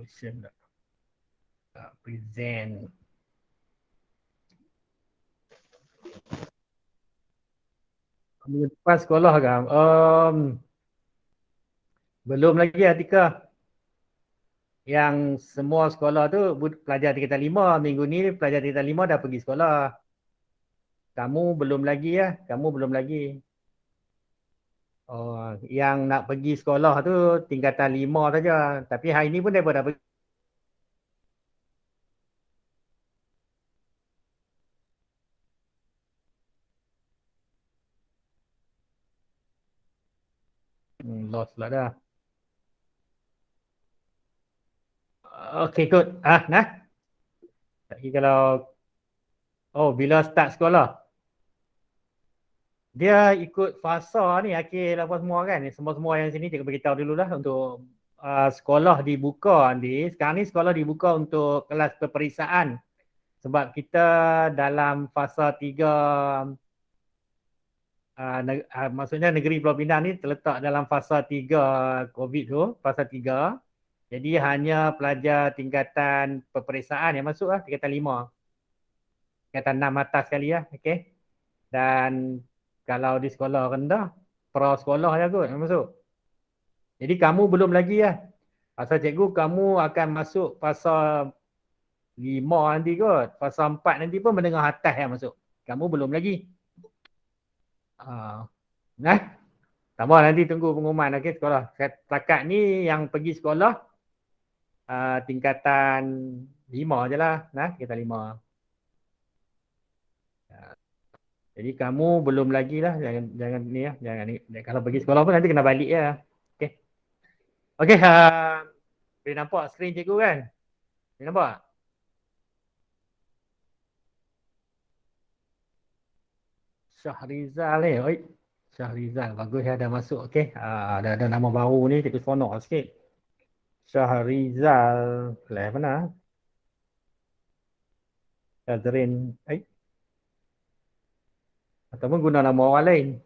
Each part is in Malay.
Question present. Minggu depan sekolah kan? Belum lagi Atika. Yang semua sekolah tu pelajar tingkatan 5. Minggu ni pelajar tingkatan 5 dah pergi sekolah. Kamu belum lagi ya? Kamu belum lagi. Oh, yang nak pergi sekolah tu tingkatan 5 saja. Tapi hari ni pun mereka dah pergi. Lost lah dah. Okey, good. Nah. Lagi kalau bila start sekolah? Dia ikut fasa ni akhir apa semua kan. Semua-semua yang sini cikgu beritahu dululah untuk sekolah dibuka nanti. Sekarang ni sekolah dibuka untuk kelas peperiksaan. Sebab kita dalam fasa 3 maksudnya negeri Pulau Pinang ni terletak dalam fasa 3 COVID tu, fasa 3. Jadi hanya pelajar tingkatan peperiksaan yang masuk lah, tingkatan 5. Tingkatan 6 atas sekali lah, okey. Dan kalau di sekolah rendah, pra sekolah je kot yang masuk. Jadi kamu belum lagi lah. Pasal cikgu kamu akan masuk fasa 5 nanti kot. Fasa 4 nanti pun menengah atas yang masuk. Kamu belum lagi. Nah, tambah nanti tunggu pengumuman okey sekolah. Setakat ni yang pergi sekolah tingkatan 5 je lah. Nah, tingkatan 5. Jadi kamu belum lagi lah. Jangan ni lah. Jangan ni. Kalau pergi sekolah pun nanti kena balik ya. Okey. Okey. Boleh nampak skrin cikgu kan? Boleh nampak? Syahrizal ni. Oi. Syahrizal. Bagus ya dah masuk. Okey. Ada nama baru ni. Cikgu seronok sikit. Syahrizal. Lah mana? Syazrin. Ataupun guna nama orang lain.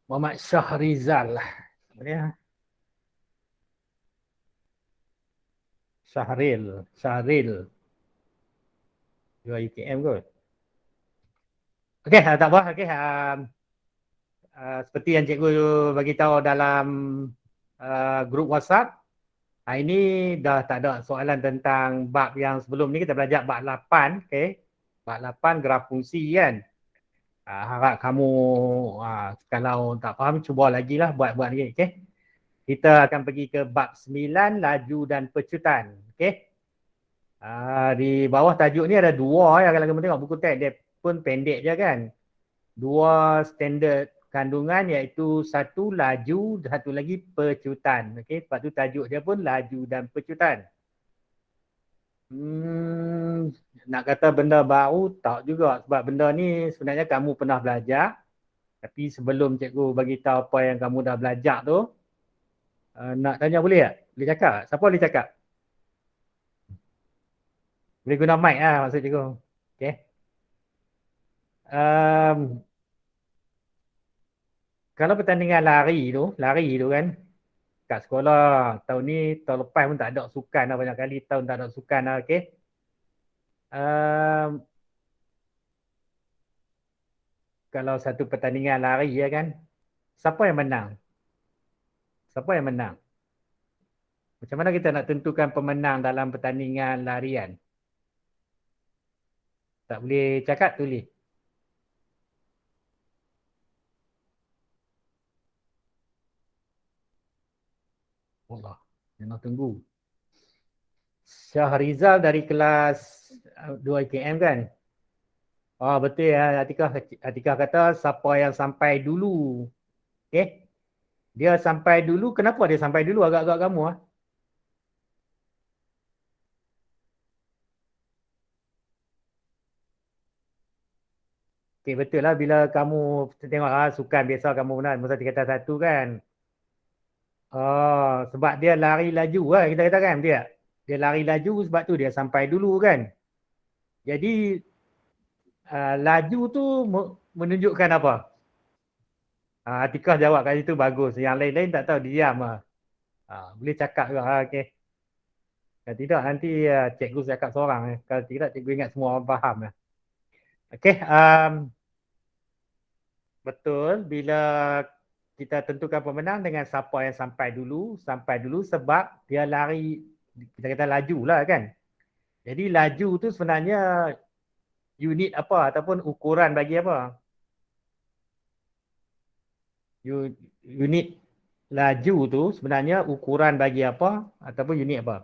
Muhammad Syahrizal lah. Ya. Syahril. 2 UKM kot. Okey, tak apa. Okey. Seperti yang cikgu bagi tahu dalam grup WhatsApp, hari ini dah tak ada soalan tentang bab yang sebelum ni. Kita belajar bab 8. Okey. Bab 8 graf fungsi kan. Harap kamu kalau tak faham cuba lagi lah buat-buat lagi. Okey. Kita akan pergi ke bab 9 laju dan pecutan. Okey. Di bawah tajuk ni ada 2 ya. Kalau kamu tengok buku teks dia pun pendek je kan. 2 standard kandungan iaitu 1 laju, 1 lagi pecutan. Okey, sebab tu tajuk dia pun laju dan pecutan. Nak kata benda baru tak juga sebab benda ni sebenarnya kamu pernah belajar. Tapi sebelum cikgu bagi tahu apa yang kamu dah belajar tu, nak tanya boleh tak? Boleh cakap? Siapa boleh cakap? Boleh guna mic lah maksud cikgu. Okey. Kalau pertandingan lari tu kan, kat sekolah tahun ni, tahun lepas pun tak ada sukan lah, banyak kali tahun tak ada sukan lah, okey. Kalau satu pertandingan lari ya kan, siapa yang menang? Siapa yang menang? Macam mana kita nak tentukan pemenang dalam pertandingan larian? Tak boleh cakap, tulis. Allah, memang tunggu. Syahrizal dari kelas 2 IKM kan? Oh betul ya, Atikah kata siapa yang sampai dulu. Okey. Dia sampai dulu, kenapa dia sampai dulu agak-agak kamu ah? Okey betul lah bila kamu tengok sukan biasa kamu pernah masa tingkatan 1 kan. Oh, sebab dia lari laju lah kita kata kan dia. Dia lari laju sebab tu dia sampai dulu kan. Jadi laju tu menunjukkan apa? Atikah jawab kat situ bagus. Yang lain-lain tak tahu diam lah. Boleh cakap juga. Okey. Kalau tidak nanti cikgu cakap seorang. Kalau tidak cikgu ingat semua orang faham. Okey. Betul. Bila kita tentukan pemenang dengan siapa yang sampai dulu sebab dia lari, kita kata laju lah kan. Jadi laju tu sebenarnya unit apa ataupun ukuran bagi apa? Unit laju tu sebenarnya ukuran bagi apa ataupun unit apa?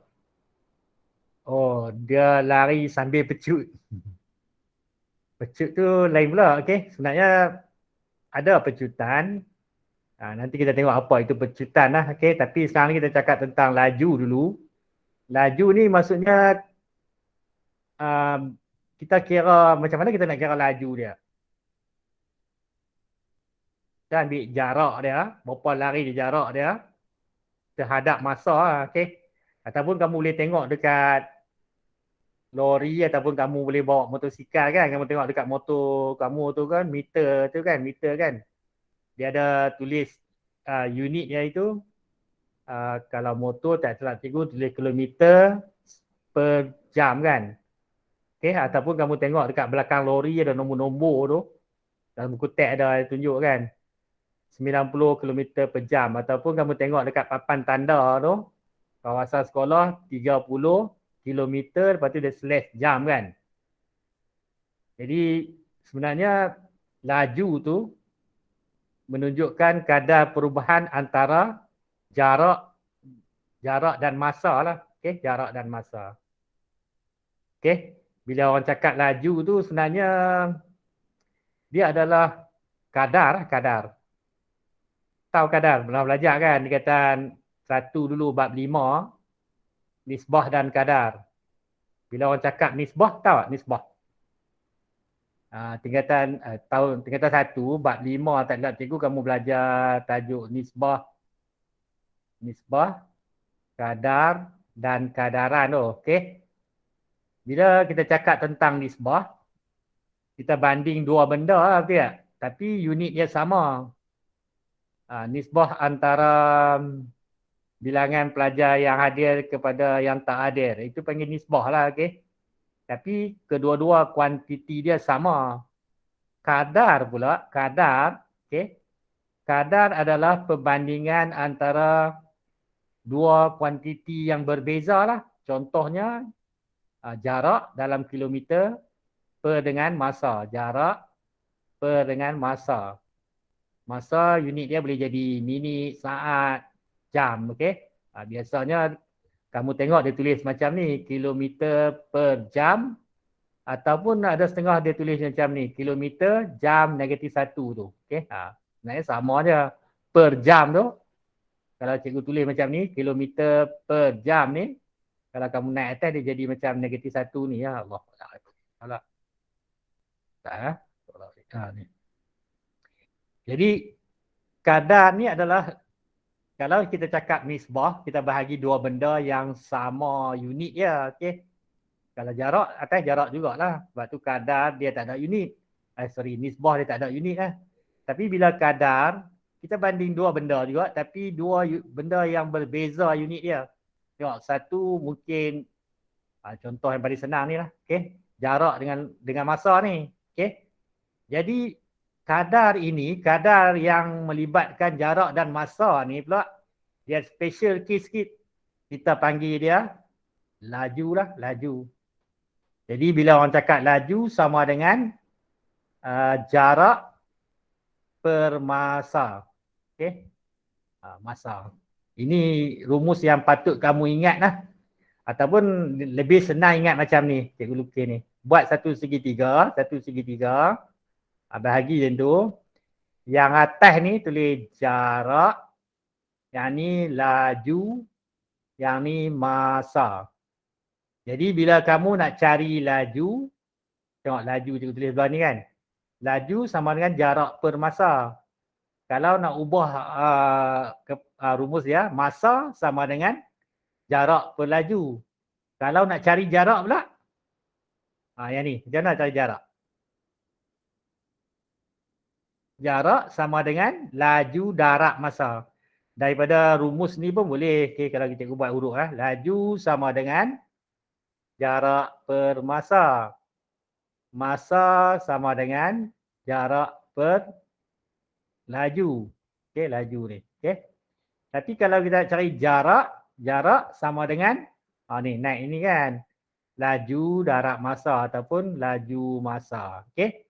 Oh, dia lari sambil pecut. Pecut tu lain pula, okey. Sebenarnya ada pecutan. Nanti kita tengok apa itu pecutan lah, okey. Tapi sekarang ni kita cakap tentang laju dulu. Laju ni maksudnya um, kita kira macam mana kita nak kira laju dia. Kita ambil jarak dia, berapa lari di jarak dia terhadap masa, okey. Ataupun kamu boleh tengok dekat lori ataupun kamu boleh bawa motosikal kan, kamu tengok dekat motor kamu tu kan, meter kan. Dia ada tulis unitnya itu, kalau motor tak salah cikgu tulis kilometer per jam kan. Okey, ataupun kamu tengok dekat belakang lori ada nombor-nombor tu. Dalam buku teks ada tunjuk kan. 90 km per jam ataupun kamu tengok dekat papan tanda tu, kawasan sekolah 30 kilometer, lepas tu dia slash jam kan. Jadi sebenarnya laju tu menunjukkan kadar perubahan antara jarak dan masa lah. Okey, jarak dan masa. Okey, bila orang cakap laju tu sebenarnya dia adalah kadar. Tahu kadar, pernah belajar kan? Dikatakan satu dulu bab 5, nisbah dan kadar. Bila orang cakap nisbah, tahu tak nisbah? Tingkatan 1 bab 5 tak silap cikgu kamu belajar tajuk nisbah, kadar dan kadaran tu, okey. Bila kita cakap tentang nisbah, kita banding dua benda lah, betul tak? Tapi unit dia sama. Nisbah antara bilangan pelajar yang hadir kepada yang tak hadir, itu panggil nisbah lah, okey. Tapi kedua-dua kuantiti dia sama. Kadar pula, okey. Kadar adalah perbandingan antara dua kuantiti yang berbeza lah. Contohnya jarak dalam kilometer per dengan masa. Jarak per dengan masa. Masa unit dia boleh jadi minit, saat, jam, okey. Biasanya kamu tengok dia tulis macam ni, kilometer per jam, ataupun ada setengah dia tulis macam ni, kilometer jam -1 tu, okey. Sebenarnya sama dia. Per jam tu, kalau cikgu tulis macam ni, kilometer per jam ni, kalau kamu naik atas dia jadi macam -1 ni, ya Allah. Salah. Tak, ni. Jadi kadar ni adalah, kalau kita cakap nisbah, kita bahagi dua benda yang sama unit dia, okey. Kalau jarak, atas jarak jugalah. Sebab tu kadar dia tak ada unit. Nisbah dia tak ada unit lah. Tapi bila kadar, kita banding dua benda juga, tapi dua benda yang berbeza unit dia. Tengok, satu mungkin, contoh yang paling senang ni lah, okey. Jarak dengan masa ni, okey. Jadi kadar ini, kadar yang melibatkan jarak dan masa ni pula, dia special case sikit. Kita panggil dia laju lah, laju. Jadi bila orang cakap laju sama dengan jarak per masa. Okey. Masa. Ini rumus yang patut kamu ingat lah. Ataupun lebih senang ingat macam ni, cikgu lukis ni. Buat satu segitiga, bahagi macam tu. Yang atas ni tulis jarak, yang ni laju, yang ni masa. Jadi bila kamu nak cari laju, tengok laju cikgu tulis sebelah ni kan. Laju sama dengan jarak per masa. Kalau nak ubah rumus dia, masa sama dengan jarak per laju. Kalau nak cari jarak pula, yang ni, macam mana cari jarak? Jarak sama dengan laju darab masa. daripada rumus ni pun boleh. Okay, kalau kita buat huruf laju sama dengan jarak per masa. Masa sama dengan jarak per laju. Okay, laju ni. Okay. Tapi kalau kita cari jarak sama dengan ni naik ini kan. Laju darat masa ataupun laju masa. Okay.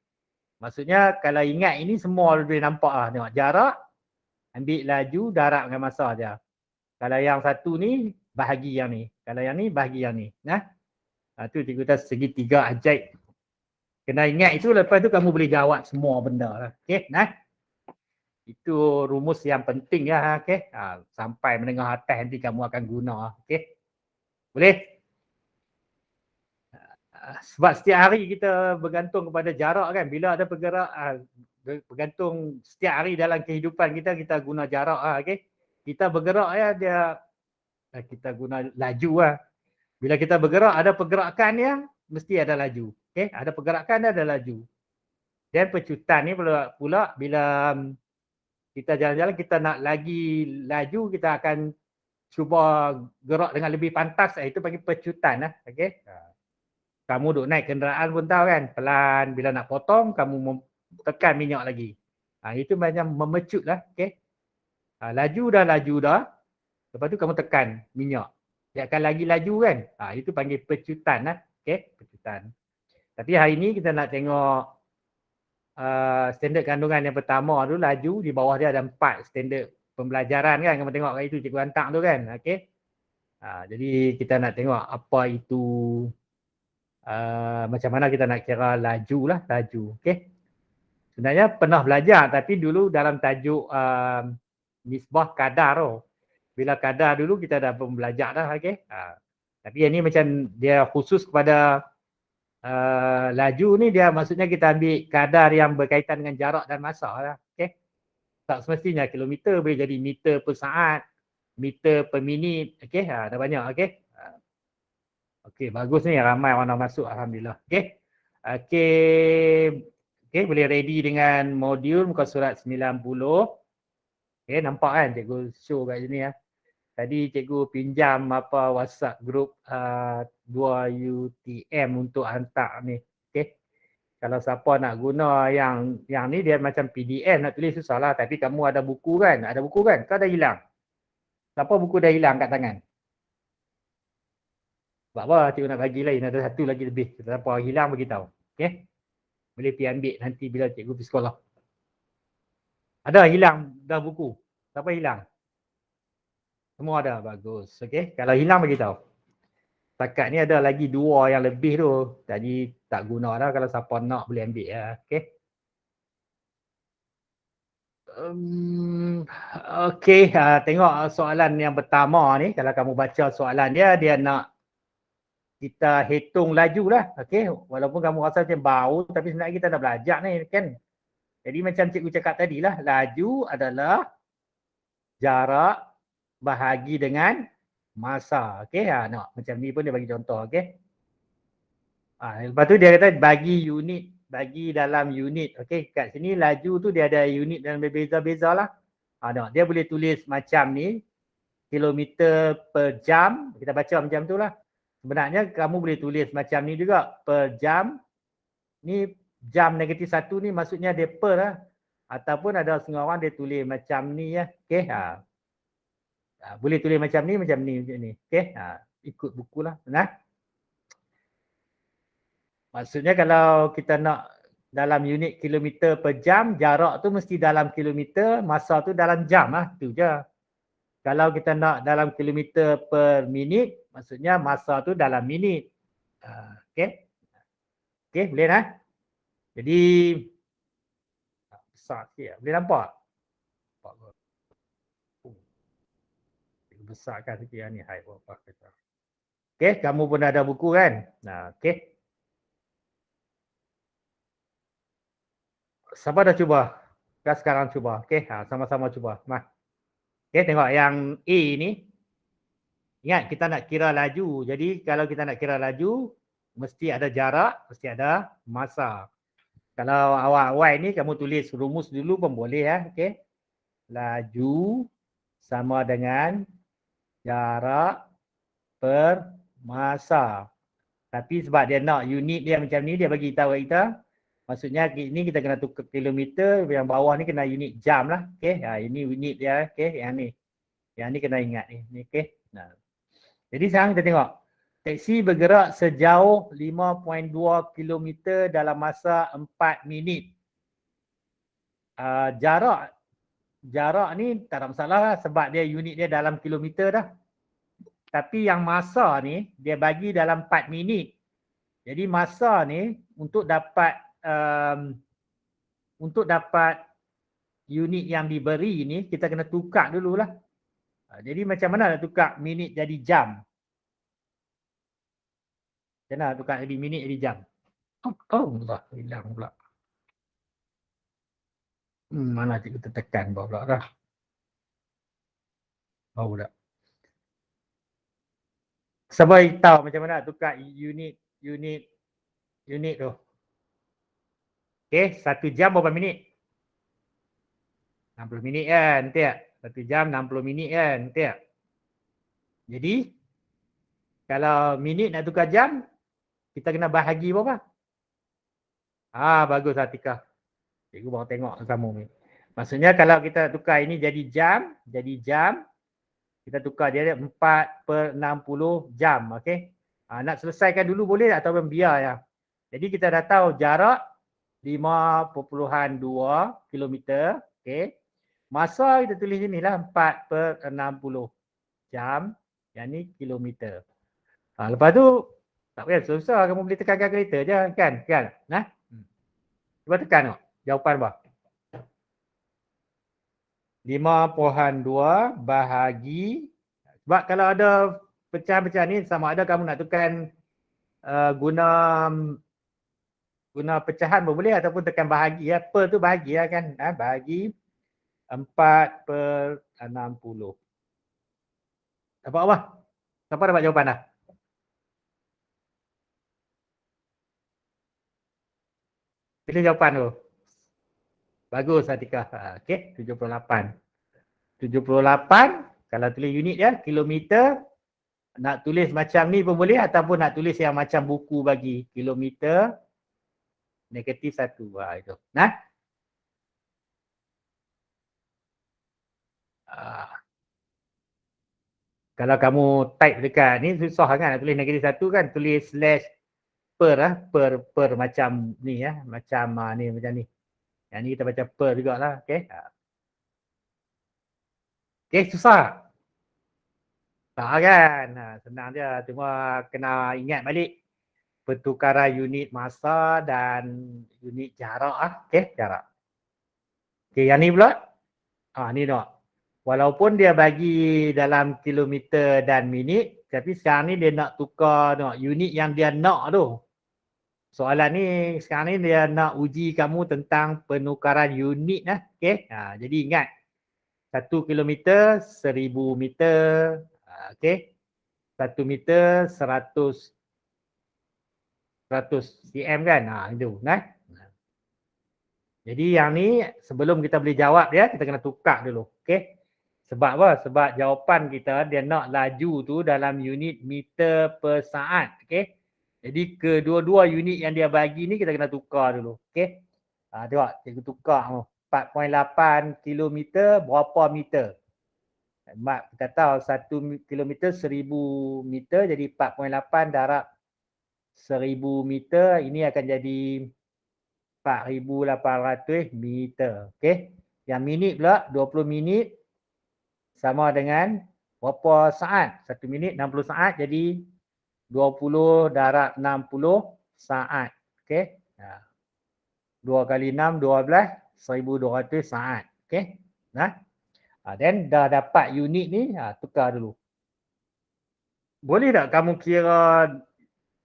Maksudnya kalau ingat ini semua boleh nampak tengok jarak, ambil laju, darat dengan masa je. Kalau yang satu ni bahagi yang ni. Kalau yang ni bahagi yang ni. Nah. Tu cikgu kata segitiga ajaib. Kena ingat itu, lepas tu kamu boleh jawab semua benda lah. Okay. Nah. Itu rumus yang penting ya. Okay. Sampai menengah atas nanti kamu akan guna. Okay. Boleh? Sebab setiap hari kita bergantung kepada jarak kan. Bila ada bergerak, bergantung setiap hari dalam kehidupan kita, kita guna jarak. Okay. Kita bergerak ya, kita guna laju lah. Bila kita bergerak, ada pergerakan ya, mesti ada laju. Okay. Ada pergerakan, ada laju. Dan pecutan ni pula bila kita jalan-jalan, kita nak lagi laju, kita akan cuba gerak dengan lebih pantas. Itu panggil pecutan lah. Okay. Kamu duk naik kenderaan pun tahu kan, pelan, bila nak potong, kamu tekan minyak lagi. Itu macam memecut lah. Okay. Laju dah. Lepas tu kamu tekan minyak. Dia akan lagi laju kan. Itu panggil pecutan lah. Okay. Pecutan. Tapi hari ni kita nak tengok standard kandungan yang pertama tu, laju. Di bawah dia ada 4 standard pembelajaran kan. Kamu tengok kat itu cikgu hantar tu kan. Okay. Jadi kita nak tengok apa itu, macam mana kita nak kira laju lah. Laju. Okay. Sebenarnya pernah belajar tapi dulu dalam tajuk nisbah kadar tu. Bila kadar dulu kita dah pun belajar dah. Okay. Tapi yang ni macam dia khusus kepada laju ni, dia maksudnya kita ambil kadar yang berkaitan dengan jarak dan masa lah. Okay. Tak semestinya kilometer, boleh jadi meter per saat, meter per minit. Okay. Dah banyak. Okay. Okay, bagus ni, ramai orang masuk, alhamdulillah. Okay. Okay, boleh ready dengan modul muka surat 90. Okay, nampak kan cikgu show kat sini ya. Tadi cikgu pinjam WhatsApp group 2UTM untuk hantar ni. Okay. Kalau siapa nak guna yang ni, dia macam PDF nak tulis susah lah. Tapi kamu ada buku kan? Ada buku kan? Kau dah hilang? Siapa buku dah hilang kat tangan? Sebab apa cikgu nak bagi lain, ada satu lagi lebih. Siapa hilang beritahu. Okay. Boleh pergi ambil nanti bila cikgu pergi sekolah. Ada hilang dah buku? Siapa hilang? Semua ada, bagus. Okay. Kalau hilang beritahu. Setakat ni ada lagi 2 yang lebih tu. Jadi tak guna dah, kalau siapa nak boleh ambil ya. Okay. Okay, tengok soalan yang pertama ni. Kalau kamu baca soalan dia nak kita hitung laju lah. Okay. Walaupun kamu rasa macam bau, tapi sebenarnya kita dah belajar ni kan. Jadi macam cikgu cakap tadi lah, laju adalah jarak bahagi dengan masa. Okay. Macam ni pun dia bagi contoh. Okay. Lepas tu dia kata bagi unit, bagi dalam unit. Okay. Kat sini laju tu dia ada unit dan berbeza-beza lah. Dia boleh tulis macam ni, kilometer per jam. Kita baca macam tu lah. Sebenarnya kamu boleh tulis macam ni juga, per jam. Ni jam -1 ni maksudnya dia per lah. Ataupun ada setengah orang dia tulis macam ni ya. Okay. Boleh tulis macam ni. Okay. Ikut buku lah. Maksudnya kalau kita nak dalam unit kilometer per jam, jarak tu mesti dalam kilometer, masa tu dalam jam lah. Itu je. Kalau kita nak dalam kilometer per minit, maksudnya masa tu dalam minit. Okay. Okay, boleh lah. Jadi, besar sikit. Boleh nampak? Besarkan sikit ni. Okay, kamu pun ada buku kan? Okay. Siapa dah cuba? Kita sekarang cuba. Okay, sama-sama cuba. Okay, tengok yang A ni. Ingat, kita nak kira laju. Jadi, kalau kita nak kira laju, mesti ada jarak, mesti ada masa. Kalau awal-awal ni, kamu tulis rumus dulu pun boleh ya. Okay. Laju sama dengan jarak per masa. Tapi sebab dia nak unit dia macam ni, dia bagi tahu kita. Maksudnya ini kita kena tukar kilometer, yang bawah ni kena unit jam lah. Okey, ini unit dia. Okey, yang ni. Yang ni kena ingat ni. Okey. Nah. Jadi sekarang kita tengok. Teksi bergerak sejauh 5.2 km dalam masa 4 minit. Jarak ni tak ada masalah lah sebab dia unit dia dalam kilometer dah. Tapi yang masa ni dia bagi dalam 4 minit. Jadi masa ni untuk dapat unit yang diberi ni kita kena tukar dululah. Jadi macam mana nak tukar minit jadi jam? Macam mana nak tukar jadi minit jadi jam? Allah, hilang pula. Mana cikgu tertekan pula dah. Oh dah. Siapa tahu macam mana nak tukar unit tu? Okey, 1 jam berapa minit? 60 minit kan, tak? 1 jam 60 minit kan, tak? Jadi kalau minit nak tukar jam, kita kena bahagi berapa? Bagus Atika. Cikgu baru tengok kamu ni. Maksudnya kalau kita tukar ini jadi jam, kita tukar dia 4/60 jam, okey? Nak selesaikan dulu boleh atau biar ya. Jadi kita dah tahu jarak 5.2 km, okey. Masa kita tulis inilah 4/60 jam, yang ni kilometer. Lepas tu tak payah susah, kamu boleh tekan kalkulator je kan? Nah. Cuba tekan tengok. Jawapan apa? 5.2 bahagi, sebab kalau ada pecahan-pecahan ni sama ada kamu nak tekan guna pecahan pun boleh ataupun tekan bahagi ya. Per tu bahagi ya kan? Bahagi 4/60. Dapat apa? Siapa dapat jawapan dah? Pilih jawapan tu. Bagus Atika. Okey, 78. 78 kalau tulis unit dia kilometer, nak tulis macam ni pun boleh ataupun nak tulis yang macam buku bagi kilometer -1. Itu. Nah. Kalau kamu type dekat ni susah kan nak tulis -1 kan, tulis slash per macam ni ya, macam ni macam ni. Yang ni kita baca per jugalah, okey. Okey, susah. Tak kan? Senang dia, cuma kena ingat balik pertukaran unit masa dan unit jarak okey, jarak. Okey, yang ni pula. Ni tengok. Walaupun dia bagi dalam kilometer dan minit, tapi sekarang ni dia nak tukar tengok unit yang dia nak tu. Soalan ni sekarang ni dia nak uji kamu tentang penukaran unit lah. Okey. Jadi ingat 1 kilometer 1000 meter. Okey. 1 meter 100 cm kan. Itu nah. Jadi yang ni sebelum kita boleh jawab dia, kita kena tukar dulu. Okey. Sebab apa? Sebab jawapan kita dia nak laju tu dalam unit meter per saat. Okey. Jadi kedua-dua unit yang dia bagi ni kita kena tukar dulu. Okey. Tengok, cikgu tukar 4.8 km berapa meter? Mak kita tahu 1 km 1000 meter jadi 4.8 darab 1000 meter, ini akan jadi 4800 meter. Okey. Yang minit pula 20 minit sama dengan berapa saat? 1 minit 60 saat jadi 20 darab 60 saat. Okey. 2 kali 6 12 1200 saat. Okey. Nah. Then dah dapat unit ni, tukar dulu. Boleh tak kamu kira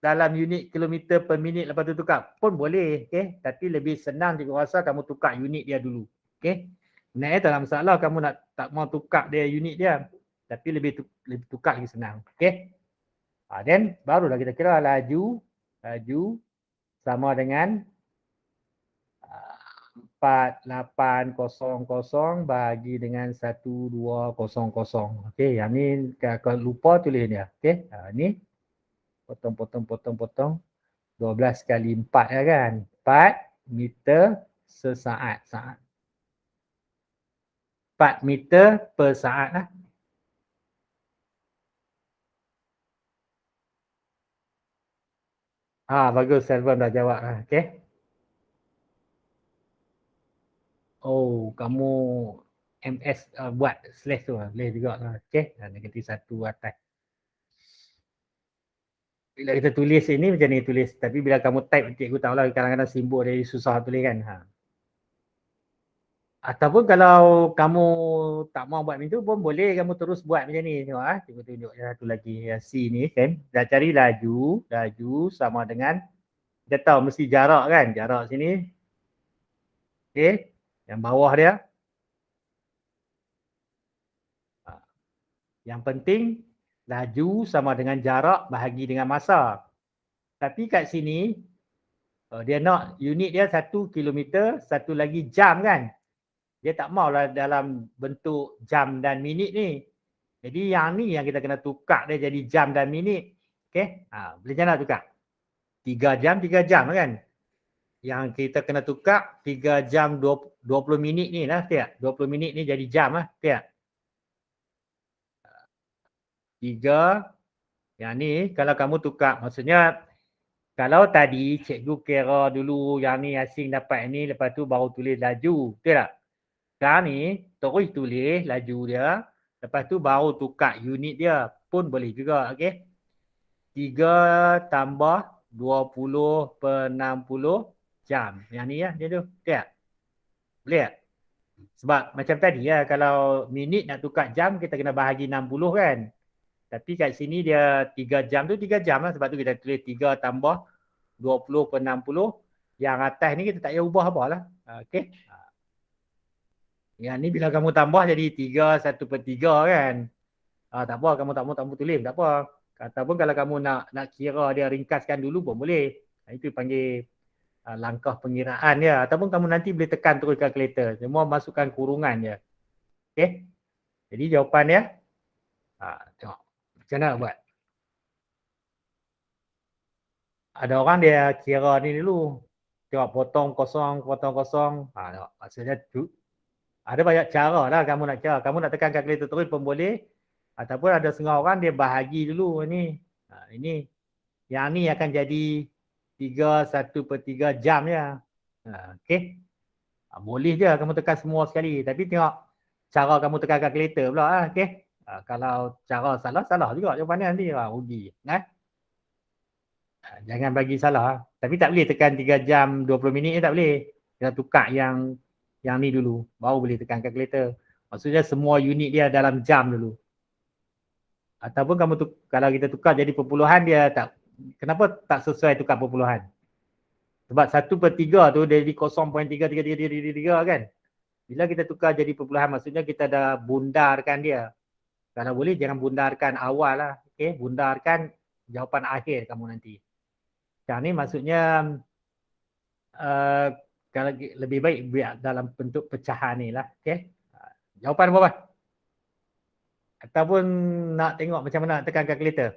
dalam unit kilometer per minit lepas tu tukar? Pun boleh. Okey. Tapi lebih senang cikgu rasa kamu tukar unit dia dulu. Okey. Sebenarnya tak ada masalah kamu nak tak mau tukar dia unit dia. Tapi lebih tukar lagi senang. Okey. Then barulah kita kira laju sama dengan 4800 bahagi dengan 1200. Okey, yang ni kalau lupa tulis dia. Okey, ni potong. 12 kali 4 ya kan? 4 meter sesaat. 4 meter per saat lah. Bagus, Selvan dah jawab lah. Okey. Oh, kamu MS buat slash tu lah. Boleh juga lah. Okey. Negatif 1 atas. Bila kita tulis ini macam ni tulis. Tapi bila kamu type, cikgu tahulah kadang-kadang simbol dia susah tulis kan. Ataupun kalau kamu tak mau buat macam tu pun boleh kamu terus buat macam ni. Tengok cikgu tunjuk satu lagi. Yang C ni kan. Dah cari laju. Laju sama dengan, kita tahu mesti jarak kan. Jarak sini. Okey. Yang bawah dia. Yang penting laju sama dengan jarak bahagi dengan masa. Tapi kat sini dia nak unit dia 1 kilometer, satu lagi jam kan. Dia tak maulah dalam bentuk jam dan minit ni. Jadi yang ni yang kita kena tukar dia jadi jam dan minit. Okey? Boleh macam mana tukar? 3 jam kan. Yang kita kena tukar 3 jam 20 minit ni lah. 20 minit ni jadi jam lah. 3. Yang ni kalau kamu tukar, maksudnya kalau tadi cikgu kira dulu yang ni asing dapat ni, lepas tu baru tulis laju. Betul tak? Sekarang ni terus tulis laju dia, lepas tu baru tukar unit dia pun boleh juga. Okey. 3 tambah 20 per 60 jam. Yang ni lah dia tu. Betul tak? Boleh tak? Sebab macam tadi lah, kalau minit nak tukar jam, kita kena bahagi 60 kan. Tapi kat sini dia 3 jam tu 3 jam lah. Sebab tu kita tulis 3 tambah 20 per 60. Yang atas ni kita tak payah ubah apa lah. Okey. Yang ni bila kamu tambah jadi 3 1 per 3 kan. Tak apa, kamu tak mau tulis, tak apa. Ataupun kalau kamu nak kira dia ringkaskan dulu pun boleh. Itu panggil langkah pengiraan dia. Ataupun kamu nanti boleh tekan terus kalkulator. Semua masukkan kurungan je. Okey. Jadi jawapan dia. Tengok. Macam mana buat? Ada orang dia kira ni dulu. Tengok potong kosong. Tengok. Maksudnya tu. Ada banyak cara lah kamu nak cara. Kamu nak tekan kalkulator terus pun boleh. Ataupun ada setengah orang dia bahagi dulu ni. Ini. Yang ni akan jadi 3 1 per 3 jam ya. Okey. Boleh je kamu tekan semua sekali. Tapi tengok cara kamu tekan kalkulator pula lah. Okey. Kalau cara salah juga jawapan nanti. Rugi. Jangan bagi salah. Tapi tak boleh tekan 3 jam 20 minit tak boleh. Kita tukar yang ni dulu. Baru boleh tekan kalkulator. Maksudnya semua unit dia dalam jam dulu. Ataupun kamu kalau kita tukar jadi perpuluhan dia tak. Kenapa tak sesuai tukar perpuluhan? Sebab 1 per 3 tu dia jadi 0.33333 kan. Bila kita tukar jadi perpuluhan maksudnya kita dah bundarkan dia. Kalau boleh jangan bundarkan awal lah. Okay? Bundarkan jawapan akhir kamu nanti. Yang ni maksudnya kalau lebih baik biar dalam bentuk pecahan ni lah. Okay? Jawapan apa? Ataupun nak tengok macam mana nak tekan kalkulator?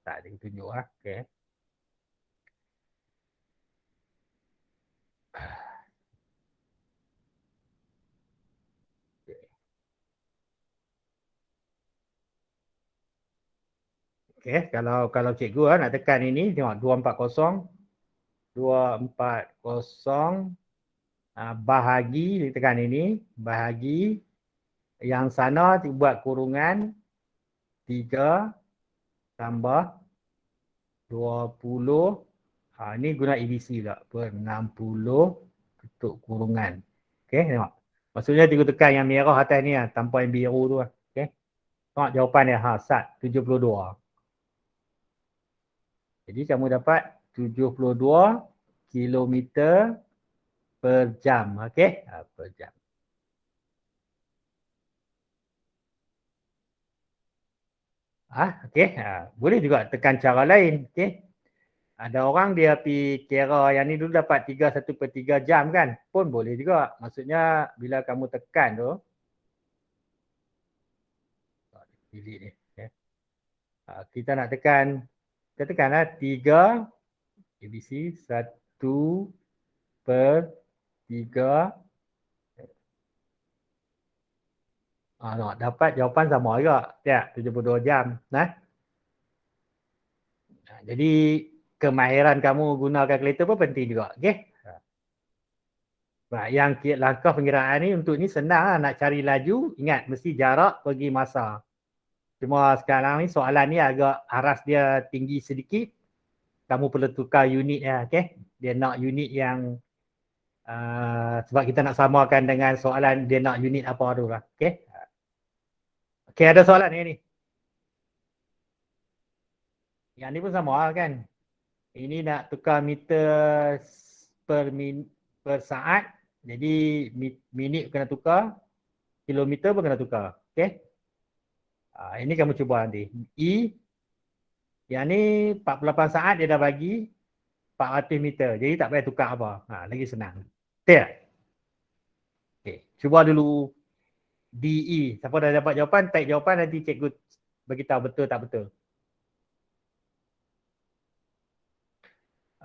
Tak ada tunjuk lah. Okay. Okay, kalau cikgu nak tekan ini, tengok 240 bahagi, tekan ini, bahagi yang sana buat kurungan 3 tambah 20. Ini guna ABC pula, per 60 tutup kurungan. Okay, tengok. Maksudnya cikgu tekan yang merah atas ni lah, tanpa yang biru tu lah. Okay. Tengok jawapan dia, SAT 72. Jadi kamu dapat 72 kilometer per jam. Okey? Per jam. Okey. Boleh juga tekan cara lain. Okey? Ada orang dia pergi kira yang ni dulu dapat 3/1/3 jam kan. Pun boleh juga. Maksudnya bila kamu tekan tu. Delete ni. Okay. Kita nak tekan. Kita tekan lah 3 ABC 1/3. No, dapat jawapan sama juga. Ya, 72 jam. Nah. Jadi kemahiran kamu guna kalkulator pun penting juga. Okey. Yang langkah pengiraan ni untuk ni senang lah. Nak cari laju, ingat mesti jarak pergi masa. Cuma sekarang ni soalan ni agak aras dia tinggi sedikit. Kamu perlu tukar unit ya, okey. Dia nak unit yang sebab kita nak samakan dengan soalan dia nak unit apa tu lah. Okey. Okey, ada soalan ni. Yang ni pun sama lah kan. Ini nak tukar meter per saat. Jadi minit kena tukar, kilometer pun kena tukar. Okey. Ini kamu cuba nanti. Yang ni 48 saat dia dah bagi 400 meter. Jadi tak payah tukar apa. Lagi senang. Betul tak? Okey. Cuba dulu DE. Siapa dah dapat jawapan, type jawapan nanti cikgu beritahu betul tak betul.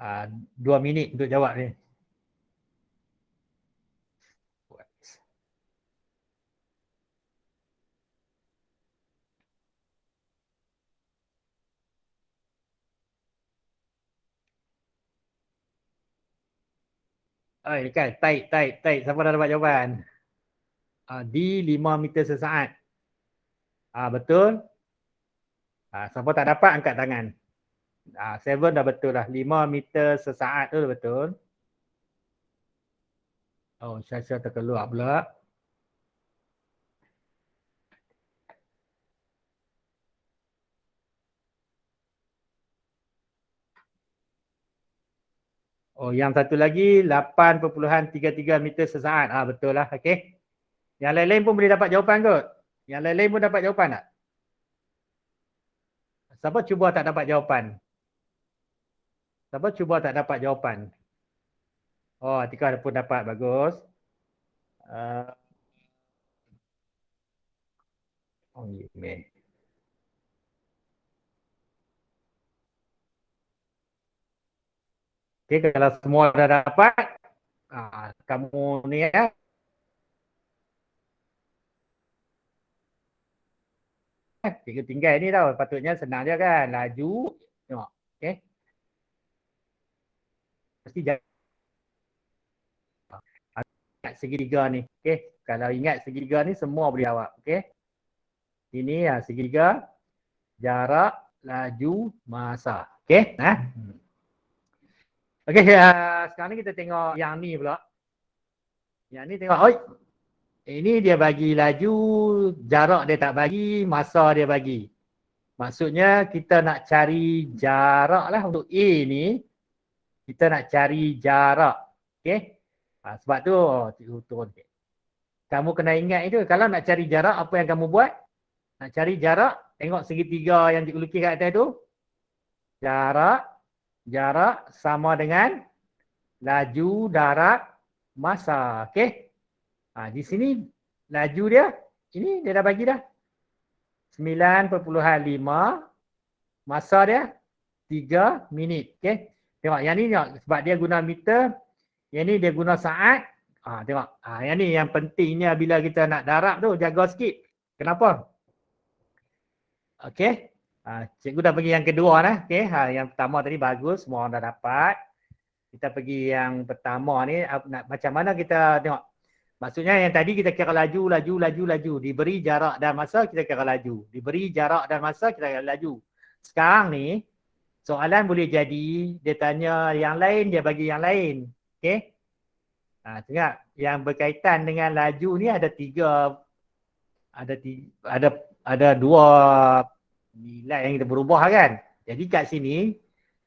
2 minit untuk jawab ni. Kan, type. Siapa dah dapat jawapan? D 5 meter sesaat. Betul. Siapa tak dapat, angkat tangan. 7 dah betul lah. 5 meter sesaat tu betul. Oh, saya terkeluar pula. Oh, yang satu lagi 8.33 meter sesaat. Betul lah. Okey. Yang lain-lain pun boleh dapat jawapan kot. Yang lain-lain pun dapat jawapan tak? Siapa cuba tak dapat jawapan? Siapa cuba tak dapat jawapan? Oh, Atika pun dapat. Bagus. Email. Okey, kalau semua dah dapat, kamu ni ya. Cikgu tinggal ni tau. Patutnya senang je kan. Laju. Tengok. Okey. Mesti jangan ingat segitiga ni. Okey. Kalau ingat segitiga ni semua boleh jawab. Okey. Ini segitiga. Jarak, laju, masa. Okey. Okey. Sekarang ni kita tengok yang ni pula. Yang ni tengok. Ini dia bagi laju, jarak dia tak bagi, masa dia bagi. Maksudnya kita nak cari jarak lah untuk A ni. Kita nak cari jarak. Okey. Sebab tu cikgu turun. Kamu kena ingat itu. Kalau nak cari jarak, apa yang kamu buat? Nak cari jarak, tengok segitiga yang cikgu lukis kat atas tu. Jarak sama dengan laju, darat, masa. Okey. Di sini laju dia, ini dia dah bagi dah. 9.5, masa dia 3 minit. Okey. Tengok yang ni tengok, sebab dia guna meter, yang ni dia guna saat. Tengok. Yang ni yang pentingnya bila kita nak darab tu, jaga sikit. Kenapa? Okey. Cikgu dah pergi yang kedua lah. Okey. Yang pertama tadi bagus, semua orang dah dapat. Kita pergi yang pertama ni, macam mana kita tengok. Maksudnya yang tadi kita kira laju. Diberi jarak dan masa, kita kira laju. Diberi jarak dan masa, kita kira laju. Sekarang ni, soalan boleh jadi, dia tanya yang lain, dia bagi yang lain. Okey. Tengok, yang berkaitan dengan laju ni ada ada 2 nilai yang kita berubah kan. Jadi kat sini,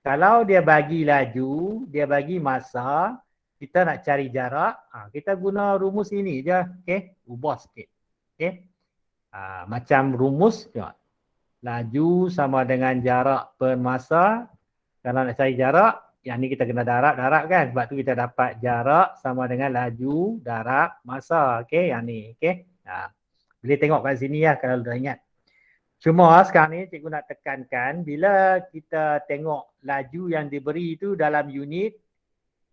kalau dia bagi laju, dia bagi masa, kita nak cari jarak, kita guna rumus ini je. Okey, ubah sikit. Okey. Macam rumus, tengok. Laju sama dengan jarak per masa Kalau nak cari jarak, yang ni kita kena darab kan. Sebab tu kita dapat jarak sama dengan laju darab masa. Okey, yang ni. Okey. Boleh tengok kat sini lah kalau dah ingat. Cuma sekarang ni cikgu nak tekankan bila kita tengok laju yang diberi tu dalam unit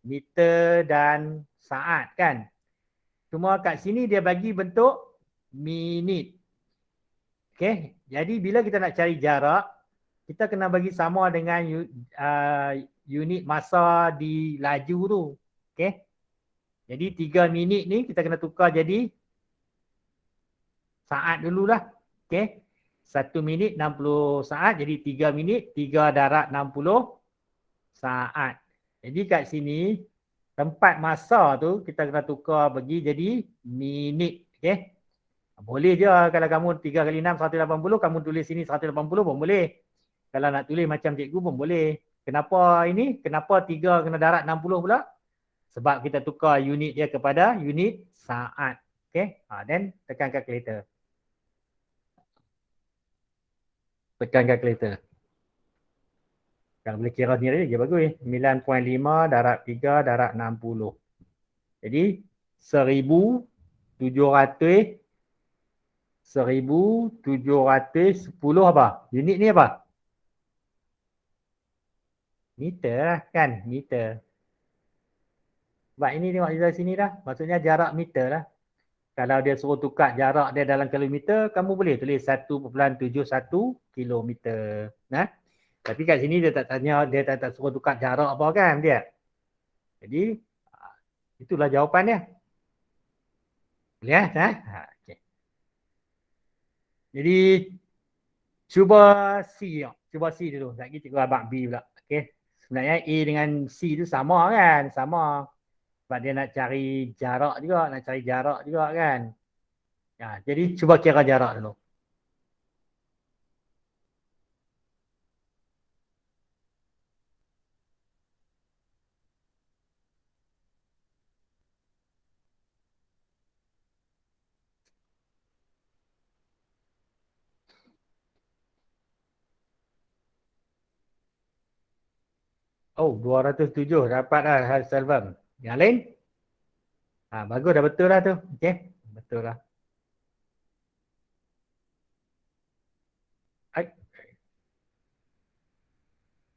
meter dan saat kan. Cuma kat sini dia bagi bentuk minit. Okey, jadi bila kita nak cari jarak, kita kena bagi sama dengan unit masa di laju tu. Okey. Jadi 3 minit ni kita kena tukar jadi saat dululah. Okey. 1 minit 60 saat, jadi 3 minit 3 darab 60 saat. Jadi kat sini tempat masa tu kita kena tukar bagi jadi minit. Okey. Boleh je kalau kamu 3 kali 6 180, kamu tulis sini 180 pun boleh. Kalau nak tulis macam cikgu pun boleh. Kenapa ini? Kenapa 3 kena darab 60 pula? Sebab kita tukar unit dia kepada unit saat. Okey. Then tekan calculator. Tekan calculator. Kalau boleh kira sendiri je bagus. 9.5 darab 3 darab 60. Jadi 1710 apa? Unit ni apa? Meter lah kan? Meter. Sebab ini tengok dari sini dah. Maksudnya jarak meter lah. Kalau dia suruh tukar jarak dia dalam kilometer, kamu boleh tulis 1.71 kilometer. Nah. Tapi kat sini dia tak tanya, dia tak suruh tukar jarak apa kan dia. Jadi itulah jawapannya. Boleh ya? Okay. Jadi cuba C. Cuba C dulu. Lagi cikgu abang B pula. Okey. Sebenarnya A dengan C tu sama kan? Sama. Sebab dia nak cari jarak juga, kan. Jadi cuba kira jarak dulu. Oh, 207 dapat dah hasil album. Yang lain? Bagus dah, betul lah tu. Okey, betul lah.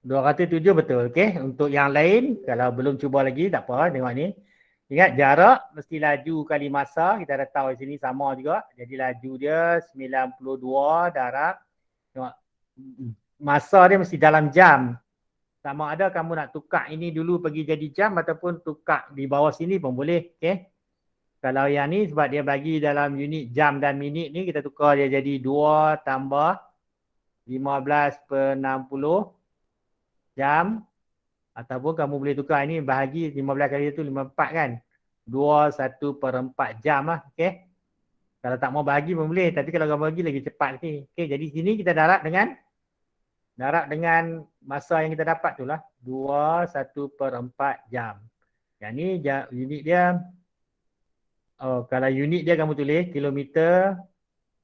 207 betul. Okey, untuk yang lain kalau belum cuba lagi tak apa, tengok ni. Ingat jarak mesti laju kali masa, kita dah tahu di sini sama juga. Jadi laju dia 92 darab, tengok masa dia mesti dalam jam. Sama ada kamu nak tukar ini dulu pergi jadi jam ataupun tukar di bawah sini pun boleh. Okey. Kalau yang ni sebab dia bagi dalam unit jam dan minit ni, kita tukar dia jadi 2 tambah 15/60 jam. Ataupun kamu boleh tukar ini bahagi 15 kali itu 54 kan. 1/4 jam lah. Okey. Kalau tak mau bahagi pun boleh. Tapi kalau kamu bahagi lagi cepat ni. Okey. Jadi sini kita darab dengan masa yang kita dapat tu lah. 1/4 jam. Yang ni unit dia. Kalau unit dia kamu tulis kilometer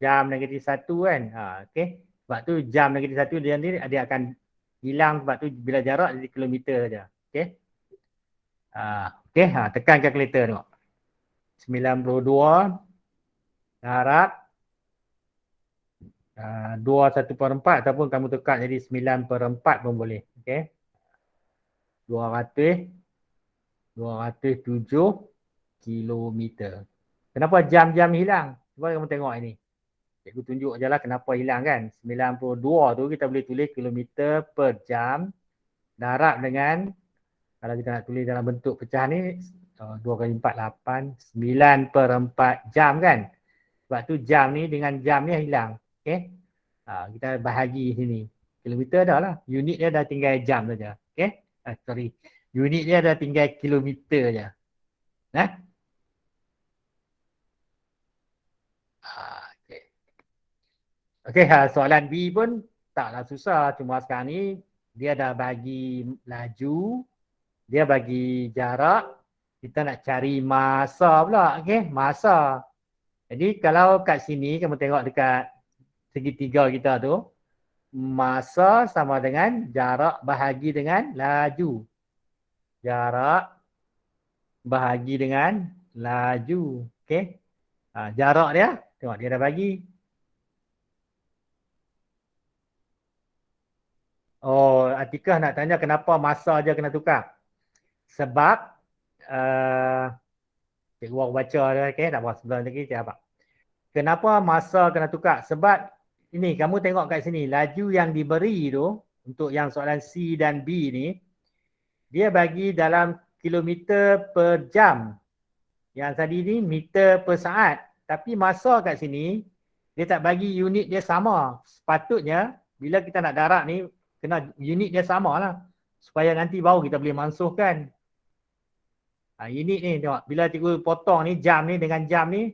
jam negatif 1 kan. Okey. Sebab tu jam negatif 1 dia akan hilang sebab tu bila jarak jadi kilometer saja. Okey. Okey, tekan kalkulator tengok. 92 darab 2/1/4 ataupun kamu tukar jadi 9/4 pun boleh. Okey. 207 kilometer. Kenapa jam-jam hilang? Cuba kamu tengok ini. Cikgu tunjuk je lah kenapa hilang kan. 92 tu kita boleh tulis kilometer per jam. Darab dengan, kalau kita nak tulis dalam bentuk pecah ni, 2 kali 4, 8, 9/4 jam kan. Sebab tu jam ni dengan jam ni hilang. Okay. Kita bahagi sini. Kilometer dah lah. Unit dia dah tinggal jam saja. Okay. Sorry. Unit dia dah tinggal kilometer saja. Nah. Okey, soalan B pun taklah susah. Cuma sekarang ni dia dah bagi laju, dia bagi jarak, kita nak cari masa pula. Okey, masa. Jadi kalau kat sini kamu tengok dekat segitiga kita tu, masa sama dengan jarak bahagi dengan laju. Jarak bahagi dengan laju. Okey. Jarak dia, tengok dia dah bagi. Oh, Atikah nak tanya kenapa masa je kena tukar. Sebab cikgu aku baca dia, okey, tak apa sebelum lagi apa. Kenapa masa kena tukar? Sebab ini kamu tengok kat sini, laju yang diberi tu untuk yang soalan C dan B ni, dia bagi dalam kilometer per jam. Yang tadi ni meter per saat. Tapi masa kat sini, dia tak bagi unit dia sama. Sepatutnya, bila kita nak darat ni, kena unit dia sama lah. Supaya nanti baru kita boleh mansuhkan. Unit ni, tengok. Bila cikgu potong ni, jam ni dengan jam ni,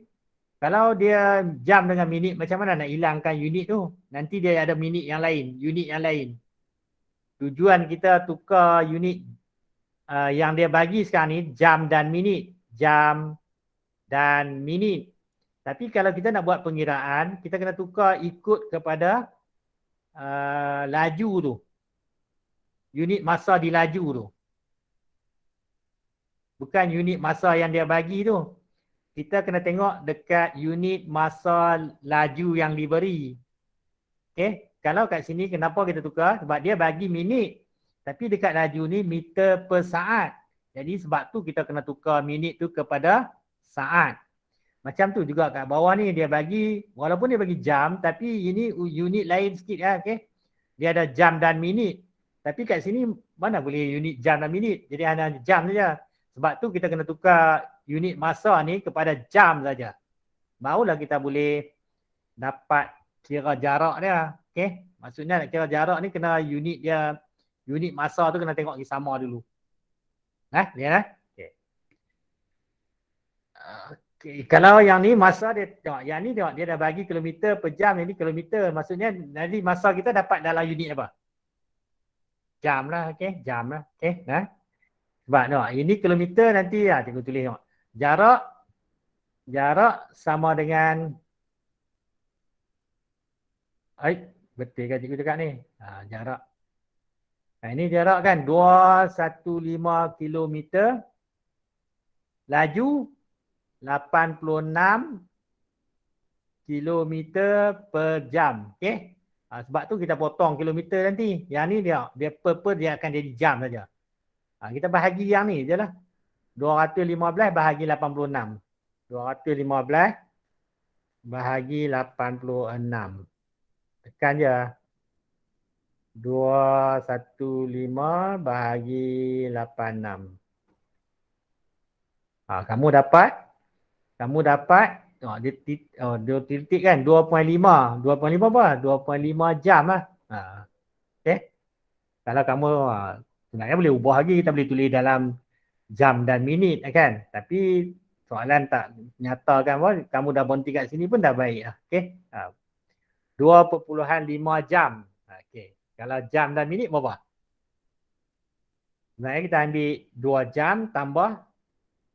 kalau dia jam dengan minit, macam mana nak hilangkan unit tu? Nanti dia ada minit yang lain, unit yang lain. Tujuan kita tukar unit yang dia bagi sekarang ni, jam dan minit. Jam dan minit. Tapi kalau kita nak buat pengiraan, kita kena tukar ikut kepada laju tu. Unit masa di laju tu. Bukan unit masa yang dia bagi tu. Kita kena tengok dekat unit masa laju yang diberi. Okay. Kalau kat sini kenapa kita tukar? Sebab dia bagi minit. Tapi dekat laju ni meter per saat. Jadi sebab tu kita kena tukar minit tu kepada saat. Macam tu juga kat bawah ni dia bagi, walaupun dia bagi jam, tapi ini unit lain sikit lah, okay. Dia ada jam dan minit. Tapi kat sini mana boleh unit jam dan minit. Jadi hanya jam saja. Sebab tu kita kena tukar unit masa ni kepada jam saja. Barulah kita boleh dapat kira jarak dia. Okay. Maksudnya nak kira jarak ni kena unit dia, unit masa tu kena tengok sama dulu. Lihat okay. Okay. Kalau yang ni masa dia tengok, yang ni tengok dia dah bagi kilometer per jam, ini kilometer. Maksudnya nanti masa kita dapat dalam unit apa? Jam lah, okey, jam lah. Okey, sebab tengok, ini kilometer nanti cikgu tulis tengok. Jarak sama dengan betul kan cikgu cakap ni? Jarak. Ini jarak kan 215 kilometer. Laju 86 kilometer per jam. Okey. Sebab tu kita potong kilometer nanti. Yang ni dia per dia akan jadi jam saja. Kita bahagi yang ni je lah. 215 bahagi 86. 215 bahagi 86. Tekan je. 215 bahagi 86. Kamu dapat dia titik kan 2.5. 2.5 apa? 2.5 jam lah. Okay. Kalau kamu sebenarnya boleh ubah lagi, kita boleh tulis dalam jam dan minit kan. Tapi soalan tak nyatakan pun, kamu dah berhenti kat sini pun dah baik lah. Okay. 2.5 jam. Okay. Kalau jam dan minit berapa? Sebenarnya kita ambil 2 jam tambah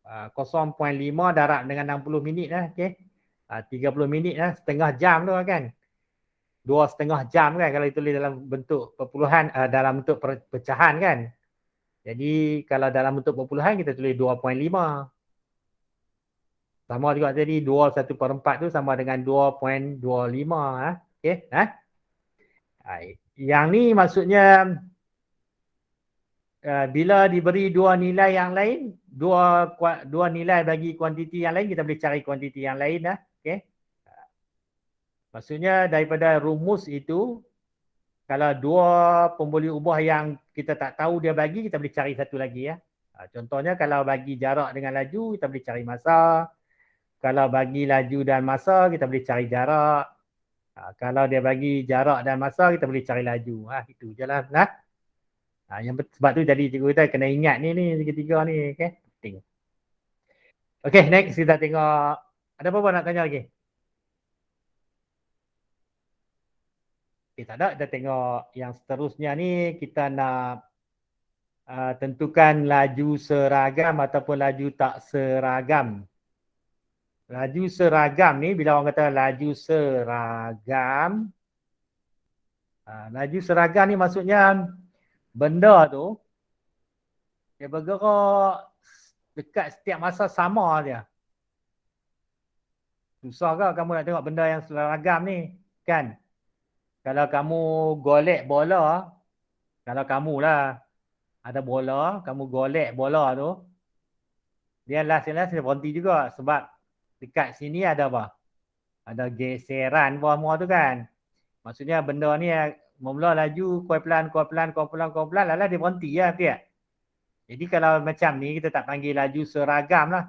0.5 darab dengan 60 minit lah. Okay. 30 minit lah, setengah jam tu kan. 2,5 jam kan kalau ditulis dalam bentuk perpuluhan, dalam bentuk pecahan kan. Jadi kalau dalam bentuk perpuluhan kita tulis 2.5. Sama juga tadi 2/1/4 tu sama dengan 2.25. Okay. Yang ni maksudnya bila diberi dua nilai yang lain, dua nilai bagi kuantiti yang lain, kita boleh cari kuantiti yang lain lah. Okay. Maksudnya daripada rumus itu, kalau dua pemboleh ubah yang kita tak tahu dia bagi, kita boleh cari satu lagi ya. Contohnya kalau bagi jarak dengan laju, kita boleh cari masa. Kalau bagi laju dan masa, kita boleh cari jarak. Kalau dia bagi jarak dan masa, kita boleh cari laju. Itu je lah. Sebab tu jadi cikgu kita kena ingat ni tiga-tiga ni. Okay? Penting. Okay, next kita tengok. Ada apa-apa nak tanya lagi? Okay, tak ada. Kita tengok yang seterusnya ni. Kita nak tentukan laju seragam ataupun laju tak seragam. Laju seragam ni, bila orang kata laju seragam, Laju seragam ni maksudnya benda tu dia bergerak dekat setiap masa sama dia. Susah ke kamu nak tengok benda yang seragam ni, kan? Kalau kamu golek bola, kalau kamu lah ada bola, kamu golek bola tu, dia last dia berhenti juga sebab dekat sini ada apa? Ada geseran bawah tu kan. Maksudnya benda ni mula laju, kuat pelan, lala dia berhenti ya, betul tak? Jadi kalau macam ni kita tak panggil laju seragam lah.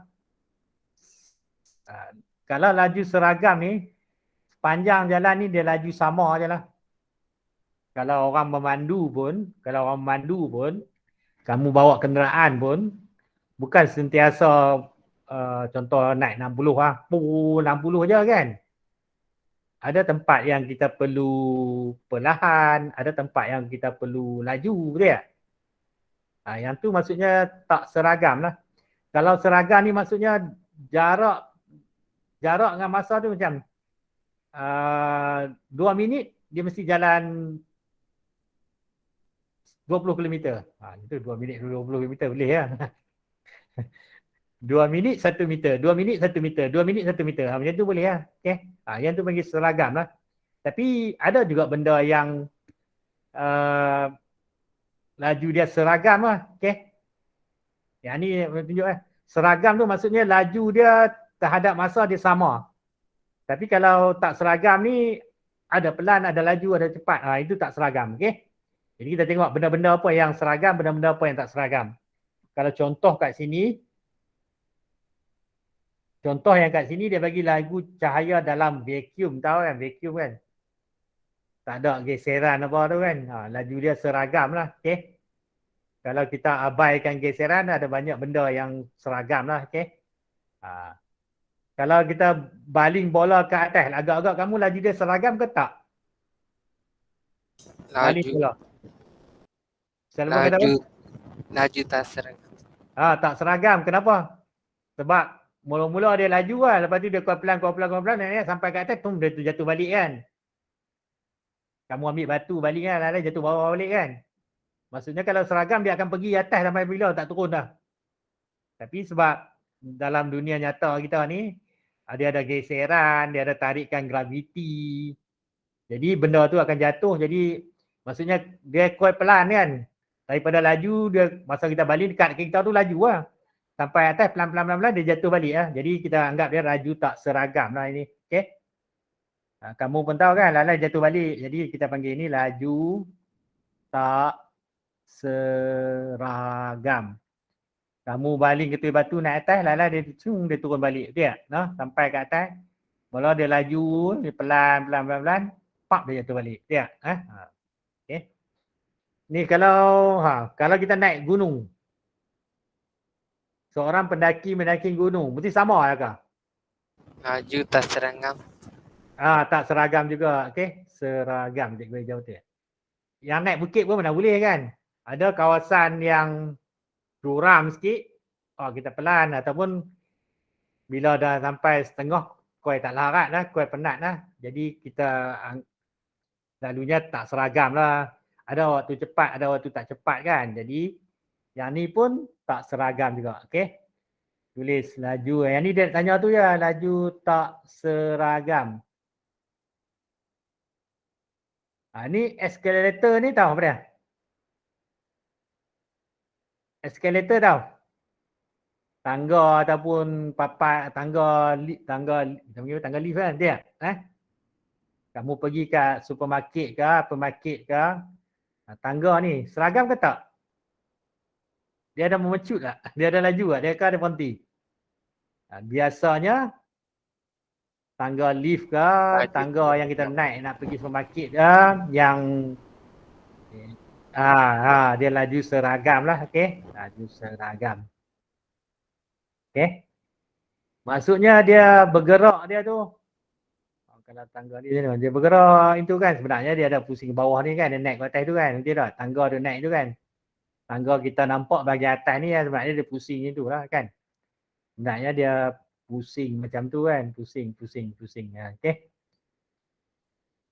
Kalau laju seragam ni, sepanjang jalan ni dia laju sama je lah. Kalau orang memandu pun, kamu bawa kenderaan pun, bukan sentiasa contoh naik 60 lah, 60 je kan. Ada tempat yang kita perlu perlahan, ada tempat yang kita perlu laju, betul tak? Yang tu maksudnya tak seragam lah. Kalau seragam ni maksudnya jarak dengan masa tu macam 2 minit dia mesti jalan 20 km. Itu 2 minit 20 km boleh ya. 2 minit 1 meter, 2 minit 1 meter, 2 minit 1 meter. Macam tu boleh ya. Okey. Yang tu panggil seragam lah. Tapi ada juga benda yang laju dia seragam lah. Okey. Yang ni tunjuk seragam tu maksudnya laju dia terhadap masa dia sama. Tapi kalau tak seragam ni ada pelan, ada laju, ada cepat. Itu tak seragam. Okey. Jadi kita tengok benda-benda apa yang seragam, benda-benda apa yang tak seragam. Kalau contoh kat sini, contoh yang kat sini dia bagi laju cahaya dalam vacuum, tahu kan? Vacuum kan? Tak ada geseran apa tu kan? Laju dia seragam lah. Okay? Kalau kita abaikan geseran, ada banyak benda yang seragam lah. Okay? Kalau kita baling bola ke atas, agak-agak kamu laju dia seragam ke tak? Baling bola. Laju tak seragam. Tak seragam. Kenapa? Sebab mula-mula dia laju lah. Lepas tu dia kuat pelan, sampai ke atas, dia jatuh balik kan. Kamu ambil batu balik kan, jatuh bawah balik kan. Maksudnya kalau seragam dia akan pergi atas sampai bila tak turun dah. Tapi sebab dalam dunia nyata kita ni, dia ada geseran, dia ada tarikan graviti. Jadi benda tu akan jatuh. Jadi maksudnya dia kuat pelan kan. Daripada laju, dia masa kita balik dekat kita tu laju lah. Sampai atas pelan-pelan dia jatuh balik lah. Jadi kita anggap dia laju tak seragam lah ini. Okay. Kamu pun tahu kan, lala jatuh balik. Jadi kita panggil ini laju tak seragam. Kamu baling ketua batu naik atas, lala dia turun balik. Betul tak? Nah, sampai ke atas. Mula dia laju, dia pelan, pak dia jatuh balik. Betul tak? Okay. Ni kalau kita naik gunung. Seorang pendaki mendaki gunung, mesti sama lah kah? Laju tak seragam. Tak seragam juga. Okey, seragam. Cikgu jauh tu. Yang naik bukit pun mana boleh kan? Ada kawasan yang curam sikit, kita pelan, ataupun bila dah sampai setengah, koi tak larat lah, koi penat lah. Jadi kita selalunya tak seragam lah. Ada waktu cepat, ada waktu tak cepat kan. Jadi yang ni pun tak seragam juga. Okey. Tulis laju. Yang ni dia tanya tu ya, laju tak seragam. Ni escalator ni tahu apa dia? Escalator tahu? Tangga ataupun papat, tangga lift kan dia? Kamu pergi ke supermarket ke, pemarket ke, tangga ni, seragam ke tak? Dia ada memecut tak? Dia ada laju tak? Dia ada berhenti? Biasanya tangga lift ke, tangga yang kita naik nak pergi supermarket ke, yang dia laju seragam lah. Okey, laju seragam. Okey. Maksudnya dia bergerak dia tu. Kalau tangga ni dia bergerak itu kan, sebenarnya dia ada pusing bawah ni kan, dia naik ke atas tu kan. Betul tak? Tangga dia naik tu kan. Tangga kita nampak bahagian atas ni sebenarnya dia pusing itu lah kan. Sebenarnya dia pusing macam tu kan, pusing. Okey.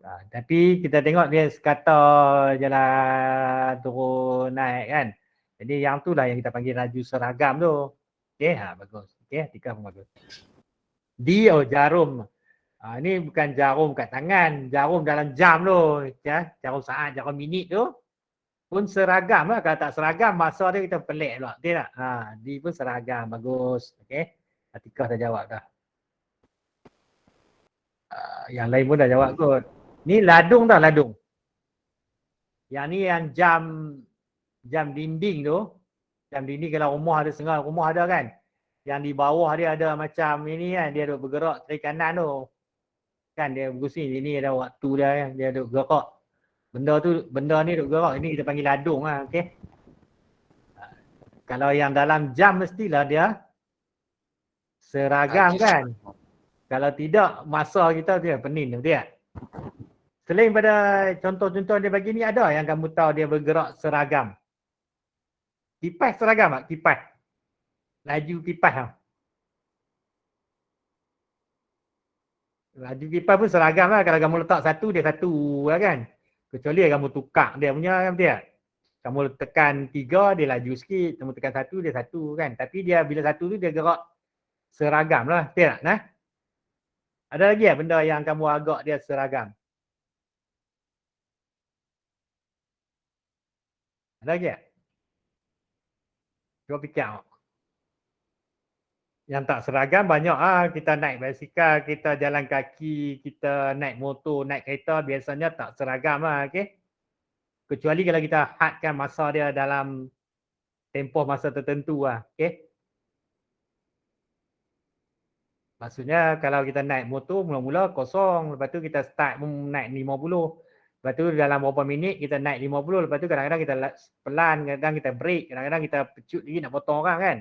Tapi kita tengok dia sekata jalan turun naik kan. Jadi yang tu lah yang kita panggil laju seragam tu. Okey, bagus. Okey, Atika pun bagus. Jarum. Ini bukan jarum kat tangan, jarum dalam jam tu. Ya, jarum saat, jarum minit tu. Pun seragam lah. Kalau tak seragam, masa dia kita pelik pula. Betul tak? Dia pun seragam. Bagus. Okey. Atika dah jawab dah. Yang lain pun dah jawab kot. Ni ladung tau, ladung. Yang ni yang jam dinding tu. Jam dinding kalau rumah ada, setengah rumah ada kan. Yang di bawah dia ada macam ini kan. Dia duduk bergerak kiri kanan tu. Kan dia bergusi. Ini ada waktu dia kan. Dia duduk bergerak. Benda ni duduk bergerak. Ini kita panggil ladung lah. Okay. Kalau yang dalam jam mestilah dia seragam Laju kan. seragam. Kalau tidak, masa kita dia pening. Betul tak? Selain pada contoh-contoh dia bagi ni, ada yang kamu tahu dia bergerak seragam? Kipas seragam tak? Kipas. Laju kipas tau. Laju kipas pun seragam lah. Kalau kamu letak satu, dia satu lah kan. Kecuali kamu tukar dia punya kan, betul tak? Kamu tekan 3, dia laju sikit. Kamu tekan 1, dia 1 kan. Tapi dia bila 1 tu dia gerak seragam lah. Betul tak? Nah? Ada lagi ya benda yang kamu agak dia seragam? Ada lagi tak? Cuba fikir. Yang tak seragam banyak kita naik basikal, kita jalan kaki, kita naik motor, naik kereta biasanya tak seragam okey. Kecuali kalau kita hadkan masa dia dalam tempoh masa tertentu okey. Maksudnya kalau kita naik motor mula-mula kosong, lepas tu kita start naik 50. Lepas tu dalam beberapa minit kita naik 50, lepas tu kadang-kadang kita pelan, kadang-kadang kita break, kadang-kadang kita pecut lagi nak potong orang kan.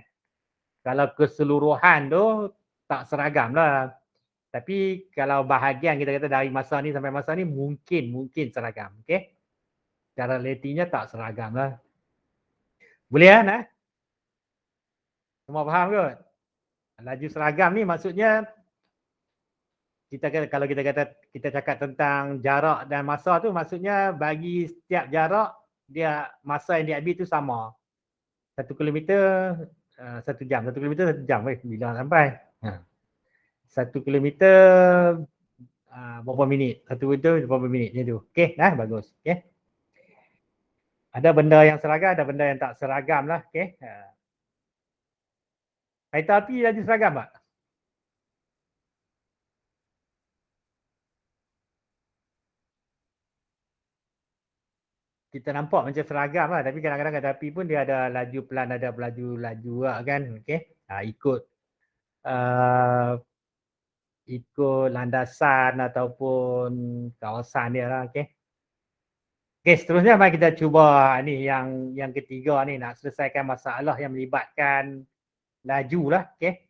Kalau keseluruhan tu tak seragam lah. Tapi kalau bahagian kita kata dari masa ni sampai masa ni mungkin seragam. Okey. Cara letinya tak seragam lah. Boleh kan? Semua faham kot? Laju seragam ni maksudnya kalau kita kata kita cakap tentang jarak dan masa tu maksudnya bagi setiap jarak dia masa yang diambil tu sama. 1 kilometer 1 jam. 1 kilometer 1 jam. Bila sampai? 1 kilometer berapa minit? 1 kilometer berapa minit je tu. Okey, dah bagus. Okey. Ada benda yang seragam, ada benda yang tak seragam lah. Okey. Kereta api laju seragam tak? Kita nampak macam seragam lah. Tapi kadang-kadang kereta api pun dia ada laju pelan, ada laju lah kan. Okey. Ikut landasan ataupun kawasan dia lah. Okey. Okey, seterusnya mari kita cuba ni yang ketiga ni nak selesaikan masalah yang melibatkan laju lah. Okey.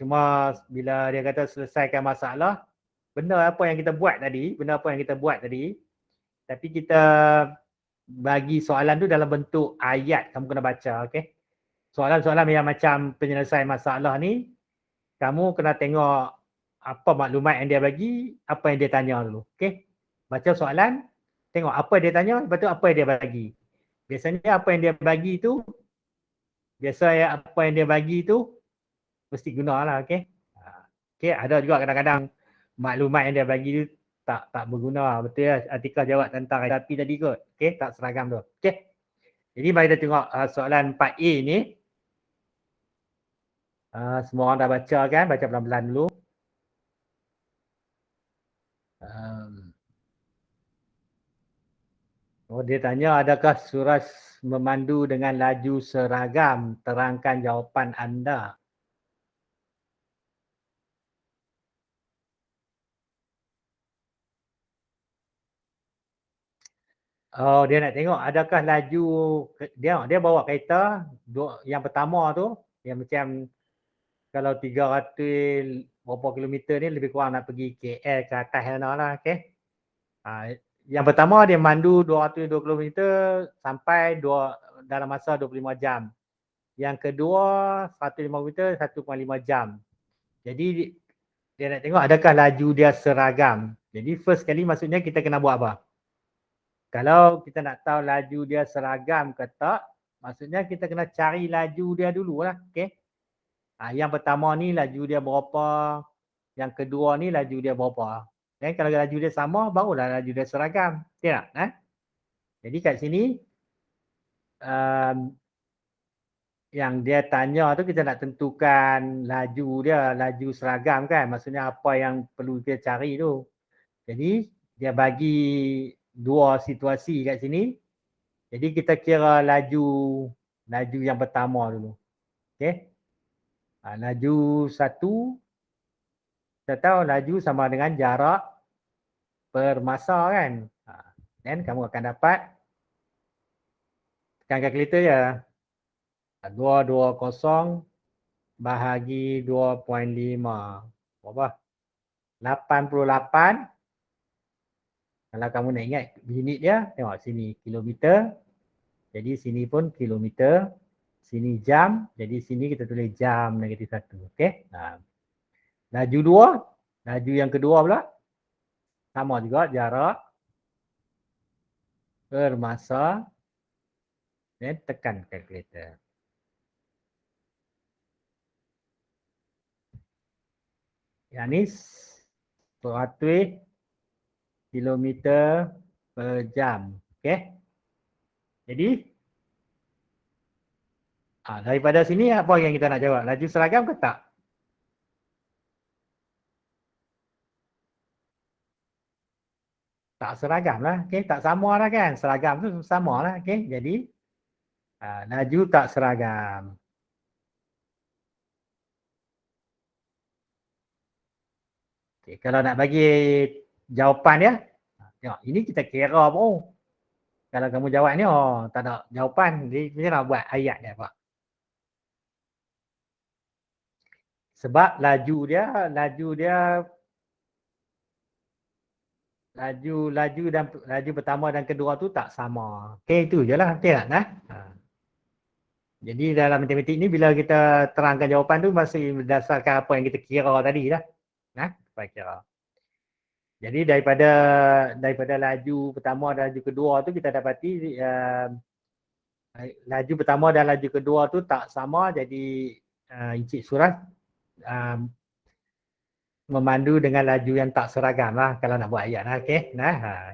Cuma bila dia kata selesaikan masalah, benda apa yang kita buat tadi, tapi kita bagi soalan tu dalam bentuk ayat kamu kena baca. Okey. Soalan-soalan yang macam penyelesaian masalah ni, kamu kena tengok apa maklumat yang dia bagi, apa yang dia tanya dulu. Okey. Baca soalan, tengok apa dia tanya, lepas tu apa yang dia bagi. Biasanya apa yang dia bagi tu mesti gunalah. Okey. Okey, ada juga kadang-kadang maklumat yang dia bagi tu tak berguna. Betul ya, Atika jawab tentang kereta api tadi kot. Okey, tak seragam tu. Okey. Jadi mari kita tengok soalan 4A ni. Semua orang dah baca kan? Baca pelan-pelan dulu. Dia tanya, adakah suraj memandu dengan laju seragam? Terangkan jawapan anda. Oh, dia nak tengok adakah laju dia bawa kereta yang pertama tu yang macam kalau 300 berapa kilometer ni lebih kurang nak pergi KL ke atas sana lah. Okey. Yang pertama dia mandu 202 kilometer sampai dalam masa 25 jam. Yang kedua 105 kilometer 1.5 jam. Jadi Dia nak tengok adakah laju dia seragam. Jadi first kali maksudnya kita kena buat apa? Kalau kita nak tahu laju dia seragam ke tak, maksudnya kita kena cari laju dia dululah. Okay. Yang pertama ni laju dia berapa, yang kedua ni laju dia berapa. Dan kalau laju dia sama, barulah laju dia seragam. Betul tak? Jadi kat sini, yang dia tanya tu kita nak tentukan laju dia, laju seragam kan. Maksudnya apa yang perlu kita cari tu. Jadi dia bagi dua situasi kat sini. Jadi kita kira laju yang pertama dulu. Okey. Laju satu, kita tahu laju sama dengan jarak per masa kan. Dan kamu akan dapat, tekan kalkulator je. 220 bahagi 2.5. Berapa? 88. Kalau kamu nak ingat unit dia, tengok sini kilometer. Jadi sini pun kilometer. Sini jam. Jadi sini kita tulis jam -1. Okey. Laju 2. Laju yang kedua pula. Sama juga jarak per masa. Dan tekan kalkulator. Yang ni 100 kilometer per jam. Okey. Jadi daripada sini apa yang kita nak jawab? Laju seragam ke tak? Tak seragam lah. Okey, tak sama lah kan. Seragam tu sama lah. Okey, jadi laju tak seragam. Okay, kalau nak bagi jawapan dia, tengok ini kita kira pun. Kalau kamu jawab ni, tak ada jawapan. Jadi kita nak buat ayat dia Pak. Sebab laju laju pertama dan kedua tu tak sama. Okey, itu je lah. Betul tak? Jadi dalam matematik ni bila kita terangkan jawapan tu masih berdasarkan apa yang kita kira tadi lah. Kita kira. Jadi daripada laju pertama dan laju kedua tu kita dapati laju pertama dan laju kedua tu tak sama, jadi Encik Surah memandu dengan laju yang tak seragam lah kalau nak buat ayat lah. Okay.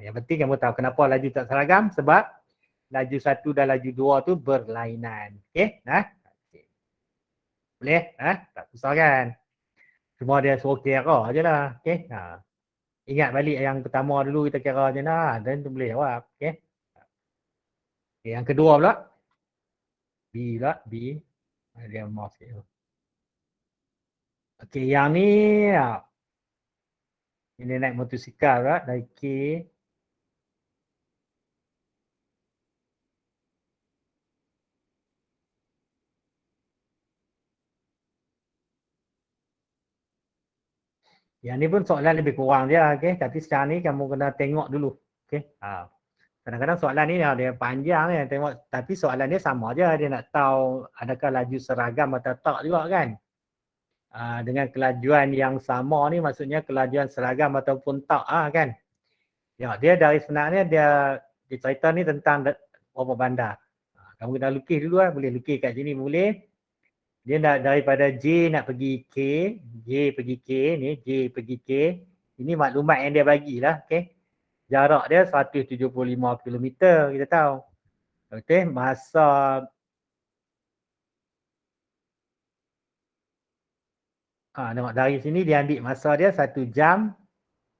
Yang penting kamu tahu kenapa laju tak seragam, sebab laju 1 dan laju 2 tu berlainan. Okay. Boleh? Tak susah kan? Cuma dia suruh kira je lah. Okay. Ingat balik yang pertama dulu kita kira je lah. Dan tu boleh jawab. Okay. Yang kedua pula. B pula. B. Dia mouse dia. Okay. Yang ni. Ini naik motosikal pula. Dari K. Yang ni pun soalan lebih kurang dia. Okay. Tapi sekarang ni kamu kena tengok dulu. Okay. Kadang-kadang soalan ni dia panjang ni. Tengok. Tapi soalan dia sama je. Dia nak tahu adakah laju seragam atau tak juga kan. Dengan kelajuan yang sama ni maksudnya kelajuan seragam ataupun tak kan. Ya, dia dari sebenarnya dia cerita ni tentang berapa bandar. Kamu kena lukis dulu lah. Boleh lukis kat sini boleh. Dia nak daripada J nak pergi K. J pergi K ni. J pergi K. Ini maklumat yang dia bagilah. Okay. Jarak dia 175 km kita tahu. Okay. Masa tengok dari sini dia ambil masa dia 1 jam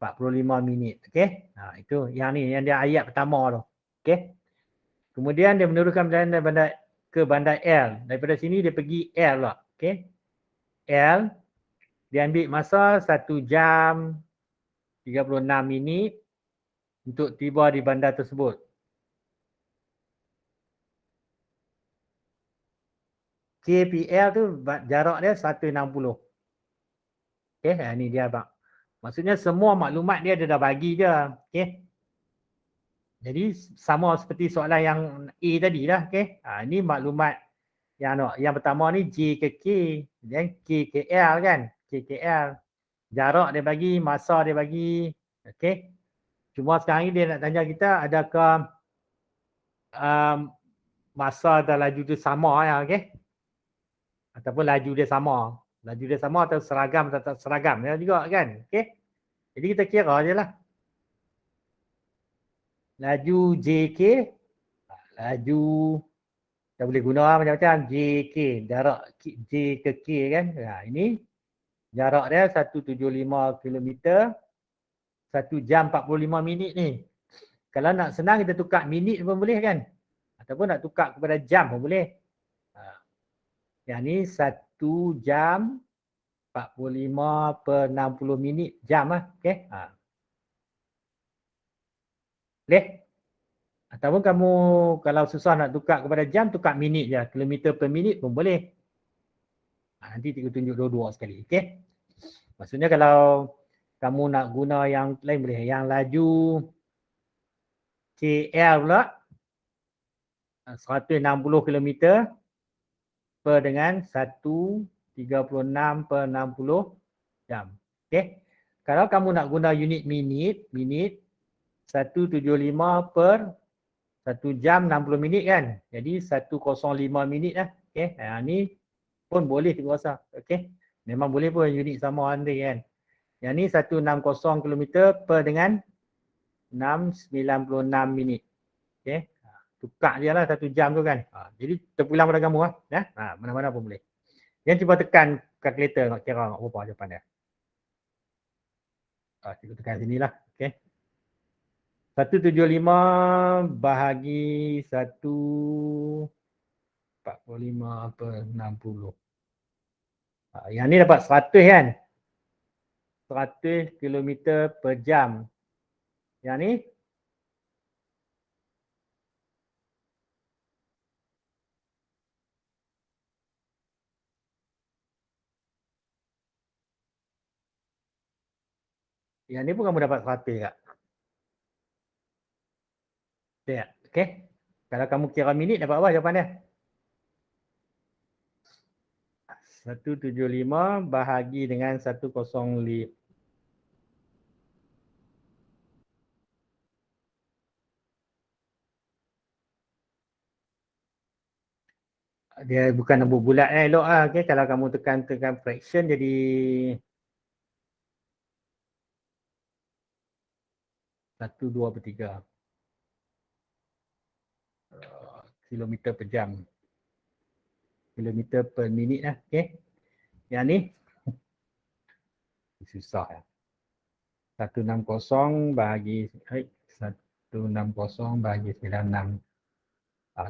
45 minit. Okay. Itu yang ni yang dia ayat pertama tu. Okay. Kemudian dia meneruskan perjalanan ke bandar L. Daripada sini dia pergi L lah. Okay. L. Dia ambil masa 1 jam 36 minit untuk tiba di bandar tersebut. KPL tu jarak dia 160. Okay. Ni dia bang. Maksudnya semua maklumat dia dah bagi je. Okay. Jadi sama seperti soalan yang A tadi lah. Okay. Ini maklumat yang pertama ni J ke K. Dan K ke L kan. K ke L. Jarak dia bagi, masa dia bagi. Okey. Cuma sekarang ni dia nak tanya kita adakah masa dan laju dia sama ya, okey? Ataupun laju dia sama. Laju dia sama atau seragam atau tak seragam ya juga kan. Okey. Jadi kita kira je lah. Laju JK, laju kita boleh guna macam-macam JK, jarak J ke K kan. Ini jarak dia 175 km, 1 jam 45 minit ni. Kalau nak senang kita tukar minit pun boleh kan. Ataupun nak tukar kepada jam pun boleh. Yang ni 1 jam 45 per 60 minit jam lah. Okay. Boleh? Ataupun kamu kalau susah nak tukar kepada jam, tukar minit je. Kilometer per minit pun boleh. Nanti cikgu tunjuk dua-dua sekali. Okay. Maksudnya kalau kamu nak guna yang lain boleh. Yang laju KL pula 160 km per dengan 136 per 60 jam. Okay. Kalau kamu nak guna unit minit, 175 per 1 jam 60 minit kan. Jadi 105 minit lah. Okay. Ni pun boleh cikgu rasa. Okay. Memang boleh pun unit sama nanti kan. Yang ni 160 km per dengan 696 minit. Okay. Tukar dia lah 1 jam tu kan. Jadi terpulang pada kamu lah. Ya? Mana-mana pun boleh. Yang cuba tekan kalkulator nak kira nak berapa jawapan dia. Cikgu tekan sini lah. Okay. 175 bahagi 145 per 60. Yang ni dapat 100 kan. 100 km per jam. Yang ni yang ni pun kamu dapat 100 tak? Tak? Okay. Kalau kamu kira minit dapat apa jawapan dia? 175 bahagi dengan 105. Dia bukan nombor bulat elok lah. Okay. Kalau kamu tekan fraction jadi satu dua per 3 kilometer per jam. Kilometer per minit lah. Okay. Yang ni susah lah. 160 bahagi 160 bahagi 96.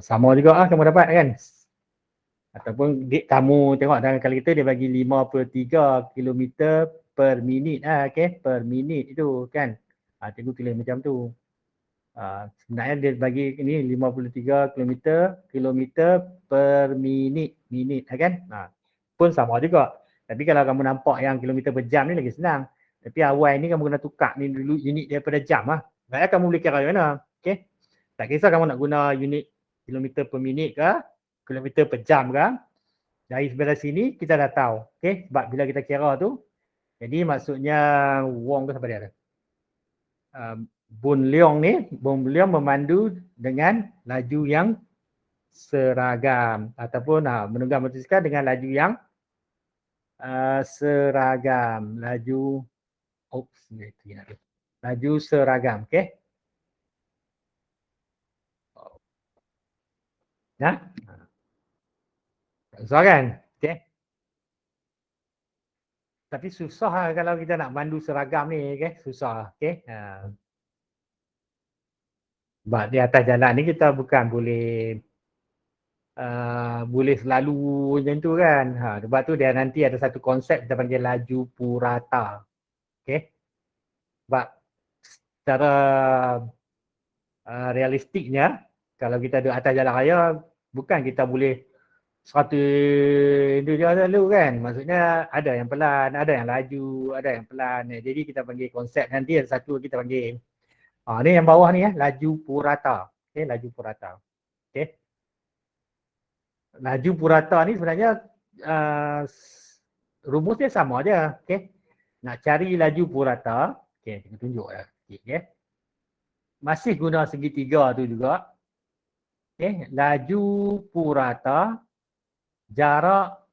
Sama juga lah kamu dapat kan. Ataupun kamu tengok dalam kalkulator dia bagi 53 km per minit lah. Okay. Per minit itu kan. Cikgu tulis macam tu. Sebenarnya dia bagi ini 53 km per minit kan. Pun sama juga. Tapi kalau kamu nampak yang kilometer per jam ni lagi senang. Tapi awal ni kamu kena tukar ni dulu unit daripada jam lah. Baiklah kamu boleh kira macam mana. Okay. Tak kisah kamu nak guna unit kilometer per minit ke, kilometer per jam ke. Dari sebelah sini kita dah tahu. Okay. Sebab bila kita kira tu, jadi maksudnya Wong ke siapa dia ada? Bun Leong ni, Bun Leong memandu dengan laju yang seragam. Ataupun menunggang motosikal dengan laju yang seragam. Laju seragam. Okay. Ya? Susah kan? Okay. Tapi susah lah kalau kita nak mandu seragam ni. Okay. Susah. Okay. Sebab di atas jalan ni kita bukan boleh selalu macam tu kan. Sebab tu dia nanti ada satu konsep kita panggil laju purata. Okay. Sebab secara realistiknya kalau kita duduk atas jalan raya bukan kita boleh 100 itu je selalu kan. Maksudnya ada yang pelan, ada yang laju, ada yang pelan. Jadi kita panggil konsep nanti ada satu kita panggil ni yang bawah ni laju purata. Okay, laju purata. Okay. Laju purata ni sebenarnya rumus dia sama aja. Okay. Nak cari laju purata, okey, kita tunjuk dah sikit, okey. Masih guna segitiga tu juga. Okey, laju purata jarak,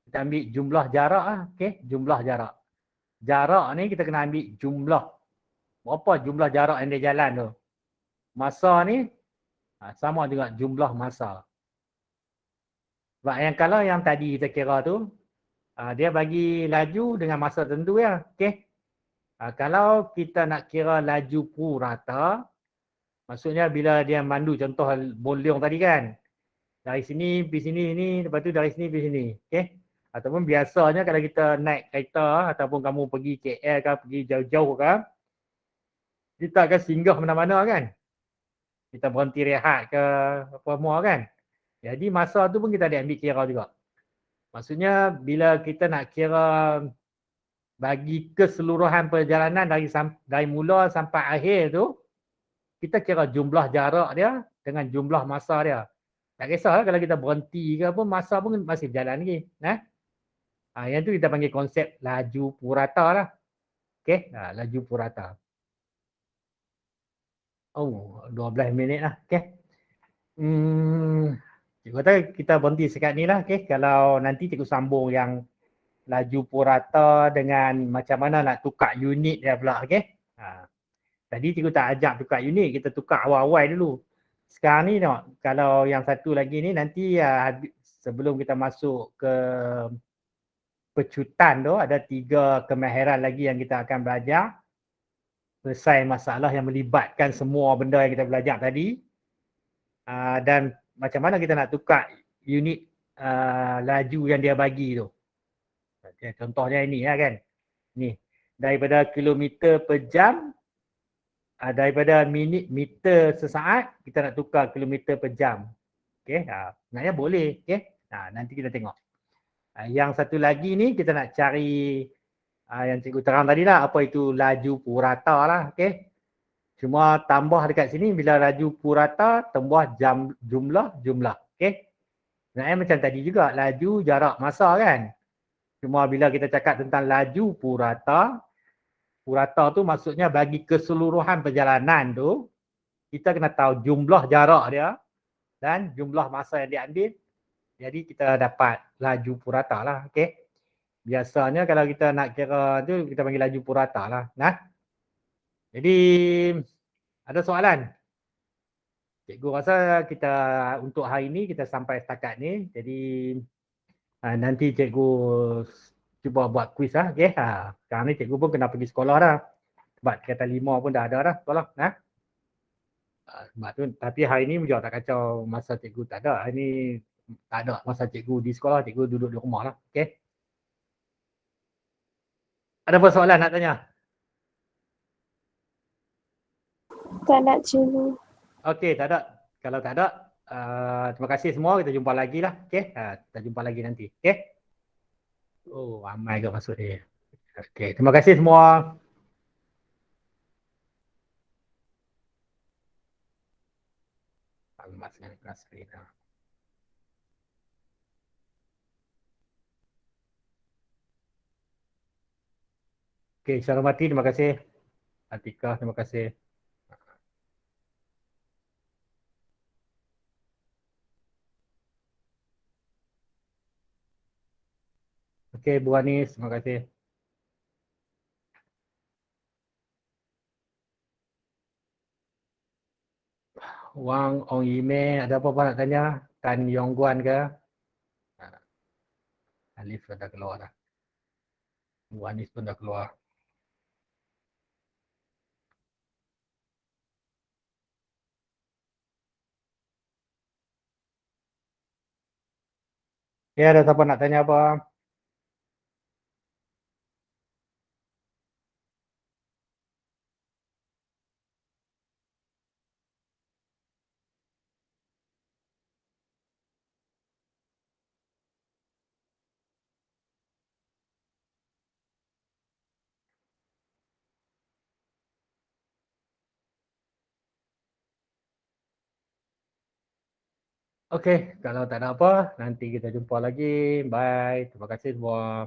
kita ambil jumlah jarak lah, okey, jumlah jarak. Jarak ni kita kena ambil jumlah. Berapa jumlah jarak yang dia jalan tu? Masa ni sama juga jumlah masa. Sebab yang kalau yang tadi kita kira tu, dia bagi laju dengan masa tertentu ya, okey. Kalau kita nak kira laju purata, maksudnya bila dia mandu contoh boliong tadi kan. Dari sini pergi sini ni, lepas tu dari sini pergi sini. Okey. Ataupun biasanya kalau kita naik kereta ataupun kamu pergi KL ke, pergi jauh-jauh ke, kita akan singgah mana-mana kan. Kita berhenti rehat ke apa semua kan. Jadi masa tu pun kita ada ambil kira juga. Maksudnya bila kita nak kira bagi keseluruhan perjalanan dari mula sampai akhir tu, kita kira jumlah jarak dia dengan jumlah masa dia. Tak kisahlah kalau kita berhenti ke apa, masa pun masih berjalan lagi. Yang tu kita panggil konsep laju purata lah. Okey, laju purata. Oh, 12 minit lah. Okey. Cikgu kata kita berhenti sekat ni lah. Okey, kalau nanti cikgu sambung yang laju purata dengan macam mana nak tukar unit dia pula. Okey. Tadi cikgu tak ajak tukar unit, kita tukar awal-awal dulu. Sekarang ni tengok, kalau yang satu lagi ni nanti sebelum kita masuk ke pecutan tu, ada 3 kemahiran lagi yang kita akan belajar. Selesai masalah yang melibatkan semua benda yang kita belajar tadi. Dan macam mana kita nak tukar unit laju yang dia bagi tu. Contohnya ini ya kan. Ni, daripada kilometer per jam, daripada minit meter sesaat, kita nak tukar kilometer per jam. Okey, sebenarnya boleh. Okey, nanti kita tengok. Yang satu lagi ni kita nak cari yang cikgu terang tadi lah, apa itu laju purata lah. Okey, cuma tambah dekat sini bila laju purata tambah jumlah. Okey, sebenarnya macam tadi juga, laju jarak masa kan. Cuma bila kita cakap tentang laju purata, purata tu maksudnya bagi keseluruhan perjalanan tu, kita kena tahu jumlah jarak dia dan jumlah masa yang diambil. Jadi kita dapat laju purata lah. Okey. Biasanya kalau kita nak kira tu, kita panggil laju purata lah. Jadi ada soalan? Cikgu rasa kita untuk hari ni kita sampai setakat ni. Jadi nanti cikgu cuba buat kuis lah. Okey. Sekarang ni cikgu pun kena pergi sekolah dah. Sebab kata 5 pun dah ada dah sekolah. Sebab tu, tapi hari ni juga tak kacau masa cikgu tak ada. Hari ni tak ada masa cikgu di sekolah, cikgu duduk di rumah lah. Okey. Ada apa soalan nak tanya? Tak nak cikgu. Okey, tak ada. Kalau tak ada, terima kasih semua. Kita jumpa lagi lah. Okey, kita jumpa lagi nanti. Okey. Oh, ramai ke masuk dia. Okey, terima kasih semua. Alamat dengan kelas Rina. Okey, Syarumati, terima kasih. Atika, terima kasih. Okey, Bu Anis, terima kasih. Wang Ong Yime, ada apa-apa nak tanya? Tan Yong Guan ke? Alif dah keluar dah. Bu Anis pun dah keluar. Ya, ada siapa nak tanya apa? Okey, kalau tak ada apa, nanti kita jumpa lagi. Bye. Terima kasih semua.